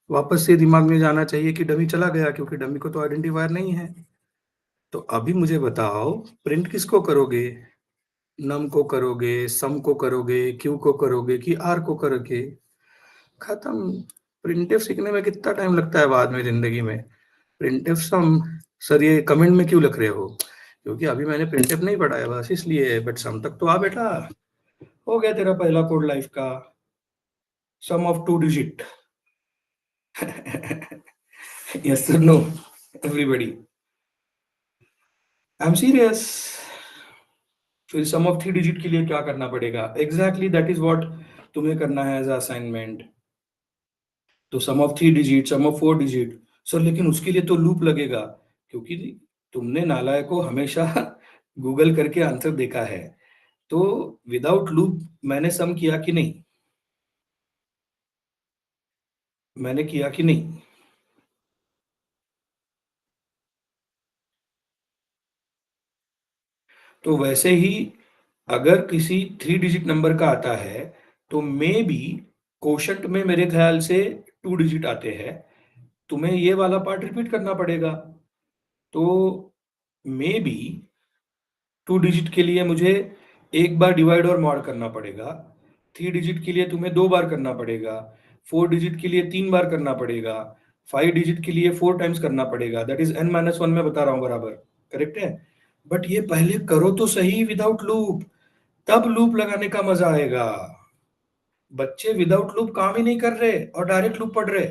वापस से दिमाग में जाना चाहिए कि डमी चला गया, क्योंकि डमी को तो आइडेंटिफायर नहीं है। तो अभी मुझे बताओ, प्रिंट किसको करोगे? नम को करोगे, सम को करोगे, क्यू को करोगे, कि आर को करोगे? खत्म। प्रिंटफ सीखने में कितना टाइम लगता है बाद में जिंदगी में? प्रिंटफ सम। सर ये कमेंट में क्यों लिख रहे हो? क्योंकि अभी मैंने प्रिंटफ नहीं पढ़ा है बस इसलिए। बट सम तक तो आ बेटा। हो गया तेरा पहला कोड लाइफ का, sum of 2 digit. Yes sir, no everybody, I am serious. फिर सम ऑफ 3 डिजिट के लिए क्या करना पड़ेगा? एग्जैक्टली दैट इज व्हाट तुम्हें करना है एज असाइनमेंट। तो sum of 3 digit, sum of 4 digit. Sir लेकिन उसके लिए तो लूप लगेगा, क्योंकि तुमने नालायक को हमेशा गूगल करके आंसर देखा है। तो विदाउट लूप मैंने सम किया कि नहीं? मैंने किया कि नहीं? तो वैसे ही अगर किसी 3 डिजिट नंबर का आता है, तो मे बी कोशंट में मेरे ख्याल से 2 डिजिट आते हैं। तुम्हें ये वाला पार्ट रिपीट करना पड़ेगा। तो मे बी 2 डिजिट के लिए मुझे एक बार डिवाइड और मॉड करना पड़ेगा। 3 डिजिट के लिए तुम्हें 2 बार करना पड़ेगा। 4 डिजिट के लिए 3 बार करना पड़ेगा। 5 डिजिट के लिए 4 टाइम्स करना पड़ेगा। दैट इज n-1 में बता रहा हूं बराबर। करेक्ट है? बट ये पहले करो तो सही विदाउट लूप, तब लूप लगाने का मजा आएगा। बच्चे विदाउट लूप काम ही नहीं कर रहे और डायरेक्ट लूप पढ़ रहे,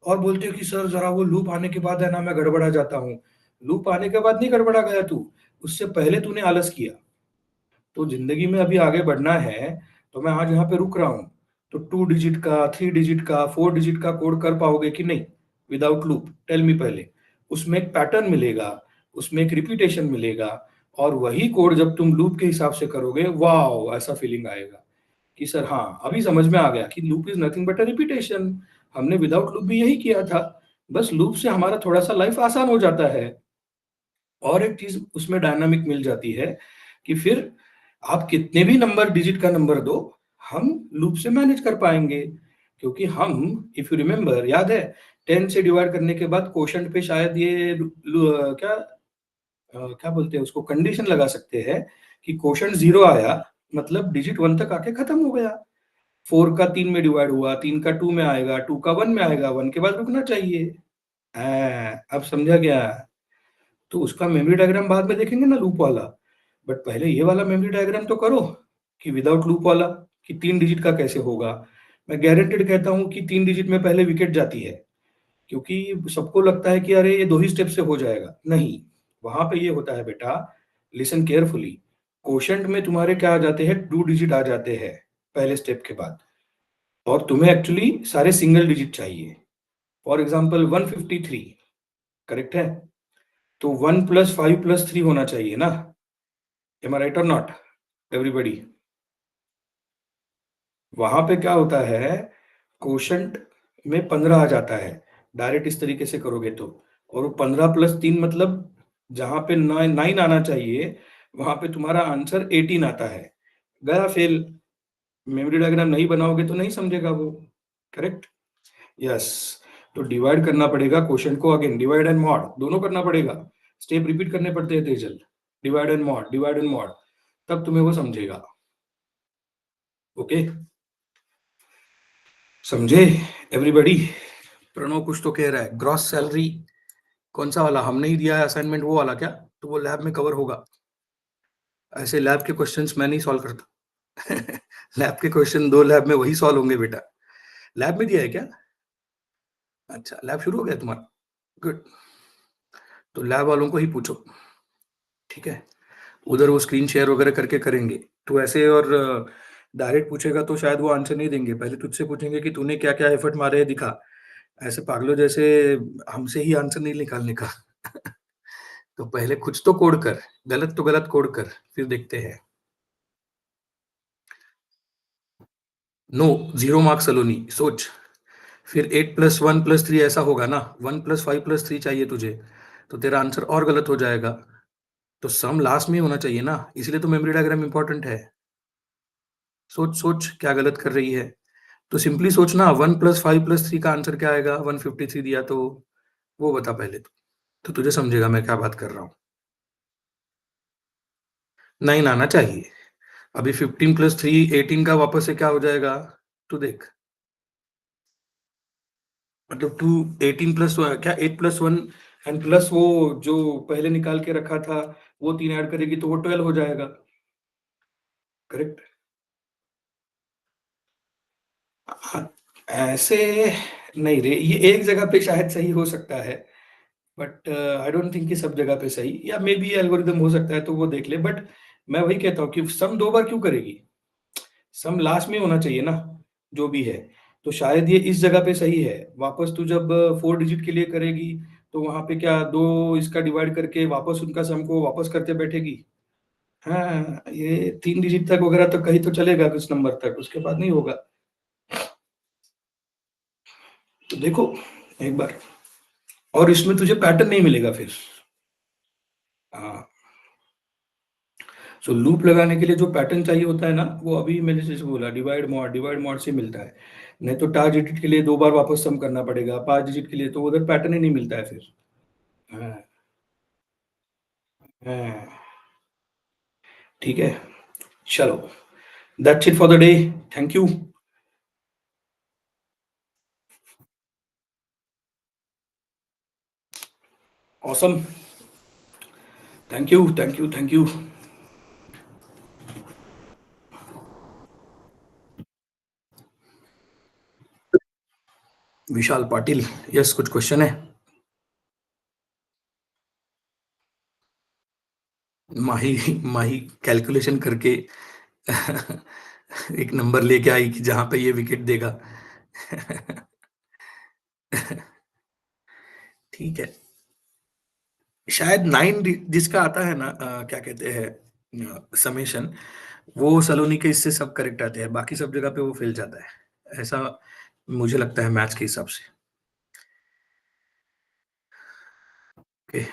और बोलते हो कि सर जरा वो लूप आने के बाद है ना मैं गड़बड़ा जाता हूँ। लूप आने के बाद नहीं गड़बड़ा गया तू, उससे पहले तूने आलस किया। तो जिंदगी में अभी आगे बढ़ना है, तो मैं आज यहाँ पे रुक रहा हूँ। तो 2 डिजिट का, 3 डिजिट का, 4 डिजिट का कोड कर पाओगे कि नहीं विदाउट लूप? टेल मी पहले। उसमें एक पैटर्न मिलेगा, उसमें एक रिपीटेशन मिलेगा, और वही कोड जब तुम लूप के हिसाब से करोगे, वाह ऐसा फीलिंग आएगा कि सर हाँ अभी समझ में आ गया कि loop is nothing but a repetition. हमने विदाउट लूप भी यही किया था, बस लूप से हमारा थोड़ा सा लाइफ आसान हो जाता है। और एक चीज उसमें डायनामिक मिल जाती है कि फिर आप कितने भी नंबर डिजिट का नंबर दो, हम लूप से मैनेज कर पाएंगे। क्योंकि हम, इफ यू रिमेम्बर, याद है 10 से डिवाइड करने के बाद क्वोशंट पे शायद ये क्या क्या बोलते हैं उसको, कंडीशन लगा सकते हैं कि क्वोशंट 0 आया मतलब डिजिट 1 तक आके खत्म हो गया। 4 का 3 में डिवाइड हुआ, 3 का 2 में आएगा, 2 का 1 में आएगा, 1 के बाद रुकना चाहिए। अब समझा गया? तो उसका मेमोरी डायग्राम बाद में देखेंगे ना लूप वाला। बट पहले ये वाला मेमोरी डायग्राम तो करो कि विदाउट लूप वाला, कि 3 डिजिट का कैसे होगा। मैं गारंटेड कहता हूँ कि 3 डिजिट में पहले विकेट जाती है, क्योंकि सबको लगता है कि अरे ये 2 ही स्टेप से हो जाएगा। नहीं, वहां पे ये होता है बेटा, लिसन केयरफुली। क्वोशंट में तुम्हारे क्या आ जाते हैं? 2 डिजिट आ जाते हैं पहले स्टेप के बाद, और तुम्हें एक्चुअली सारे सिंगल डिजिट चाहिए। फॉर एग्जाम्पल 153, करेक्ट है? तो 1 + 5 + 3 होना चाहिए ना? एम आई राइट और नॉट एवरीबॉडी? वहां पे क्या होता है, कोशंट में 15 आ जाता है डायरेक्ट इस तरीके से करोगे तो। और वो 15 + 3 मतलब जहां पे 9 आना चाहिए, वहां पे तुम्हारा आंसर 18 आता है। गया फेल। मेमोरी डायग्राम नहीं बनाओगे तो नहीं समझेगा वो। करेक्ट? यस। तो डिवाइड करना पड़ेगा क्वेश्चन को, अगेन डिवाइड एंड मॉड दोनों करना पड़ेगा। स्टेप रिपीट करने पड़ते हैं Tejal, divide and mod, divide and mod, तब तुम्हें वो समझेगा। ओके, समझे एवरीबॉडी? प्रणव कुछ तो कह रहा है, ग्रॉस सैलरी कौन सा वाला? हमने ही दिया है असाइनमेंट वो वाला क्या? तो वो लैब में कवर होगा। ऐसे लैब के क्वेश्चंस मैं नहीं सॉल्व करता। लैब के क्वेश्चन 2 लैब में वही सॉल्व होंगे बेटा। लैब में दिया है क्या? अच्छा, लैब शुरू हो गया तुम्हारा, गुड। तो लैब वालों को ही पूछो, ठीक है? उधर वो स्क्रीन शेयर वगैरह करके करेंगे। तो ऐसे और डायरेक्ट पूछेगा तो शायद वो आंसर नहीं देंगे। पहले तुझसे पूछेंगे कि तूने क्या-क्या एफर्ट मारे हैं दिखा। ऐसे पागलों जैसे हमसे ही आंसर नहीं निकालने का। तो पहले कुछ तो कोड कर, गलत तो गलत कोड कर, फिर देखते हैं। नो, 0 मार्क्स सलोनी, सोच। फिर 8 + 1 + 3 ऐसा होगा ना, 1 + 5 + 3 चाहिए तुझे, तो तेरा आंसर और गलत हो जाएगा। तो सम लास्ट में ही होना चाहिए ना, इसलिए तो मेमोरी डायग्राम इम्पोर्टेंट है। सोच-सोच क्या गलत कर रही है? तो सिंपली सोचना 1 + 5 + 3 का आंसर क्या आएगा? 153 दिया तो, वो बता पहले तो तुझे समझेगा मैं क्या बात कर रहा हूँ। 9 आना चाहिए। अभी 15 + 3 18 का वापस से क्या हो जाएगा? तू देख। मतलब तू 18 प्लस क्या 8 + 1 एंड प्लस वो जो पहले निकाल के रखा था, वो 3 ऐड करेगी तो वो 12 हो जाएगा। करेक्ट? हाँ, ऐसे नहीं रे, ये एक जगह पे शायद सही हो सकता है, बट आई डोंट थिंक कि सब जगह पे सही, या मे बी एल्गोरिदम हो सकता है तो वो देख ले, बट मैं वही कहता हूँ कि सम 2 बार क्यों करेगी? सम लास्ट में होना चाहिए ना, जो भी है। तो शायद ये इस जगह पे सही है। वापस तू जब 4 डिजिट के लिए करेगी, तो वहाँ पे क्या 2 इसका डिवाइड करके वापस उनका सम को वापस करते बैठेगी? हाँ, ये 3 डिजिट तक वगैरह तो कहीं तो चलेगा कुछ नंबर तक, उसके बाद नहीं होगा। तो देखो एक बार, और इसमें तुझे पैटर्न नहीं मिलेगा फिर। हाँ, सो लूप लगाने के लिए जो पैटर्न चाहिए होता है ना, वो अभी मैंने जैसे बोला डिवाइड मॉड से मिलता है। नहीं तो 4 डिजिट के लिए 2 बार वापस सम करना पड़ेगा, 5 डिजिट के लिए तो उधर पैटर्न ही नहीं मिलता है फिर। हाँ, हाँ, ठीक है, चलो, that's it for the day. Thank you. Awesome. Thank you, thank you, thank you. Vishal Patil, yes, कुछ क्वेश्चन है? माही माही कैलकुलेशन करके एक नंबर लेके आई कि जहां पे ये विकेट देगा। ठीक है, शायद 9 जिसका आता है ना, क्या कहते हैं समेशन, वो सलोनी के इससे सब करेक्ट आते हैं, बाकी सब जगह पे वो फेल जाता है, ऐसा मुझे लगता है मैथ्स के हिसाब से। ओके।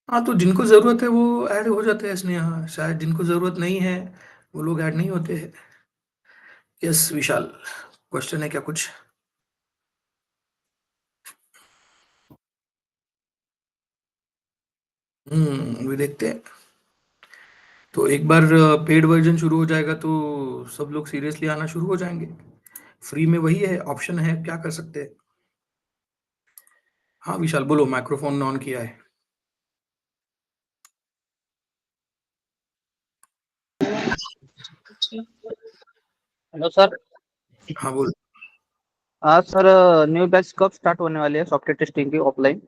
हाँ, तो जिनको जरूरत है वो ऐड हो जाते हैं इसमें, यहाँ शायद जिनको जरूरत नहीं है वो लोग ऐड नहीं होते हैं। यस विशाल, क्वेश्चन है क्या कुछ? अभी देखते हैं। तो एक बार पेड वर्जन शुरू हो जाएगा तो सब लोग सीरियसली आना शुरू हो जाएंगे। फ्री में वही है, ऑप्शन है, क्या कर सकते हैं। हाँ विशाल बोलो, माइक्रोफोन ऑन किया है। Hello sir. हाँ बोल। हाँ सर, न्यू बैच कब स्टार्ट होने वाली है सॉफ्टवेयर टेस्टिंग की ऑफलाइन?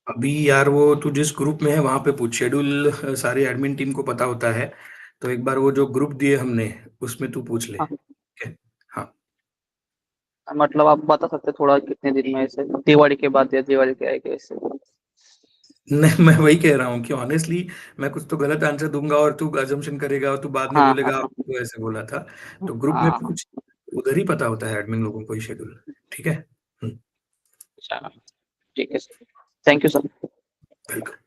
अभी यार वो तू जिस ग्रुप में है वहां पे पूछ, शेड्यूल सारे एडमिन टीम को पता होता है। तो एक बार वो जो ग्रुप दिए हमने, उसमें तू पूछ ले, हाँ, ठीक है? हाँ। मतलब आप बता सकते हैं थोड़ा कितने दिन में, ऐसे दिवाली के बाद या दिवाली के आगे ऐसे? नहीं, मैं वही कह रहा हूँ कि ऑनेस्टली मैं कुछ तो गलत आंसर दूंगा और तू अजम्पशन करेगा और तू बाद में हाँ हाँ बोलेगा हाँ आपको ऐसे बोला था। तो ग्रुप में हाँ हाँ। पूछ, उधर ही पता होता है एडमिन लोगों को ही शेड्यूल। ठीक है। अच्छा, ठीक है sir, thank you sir. Welcome.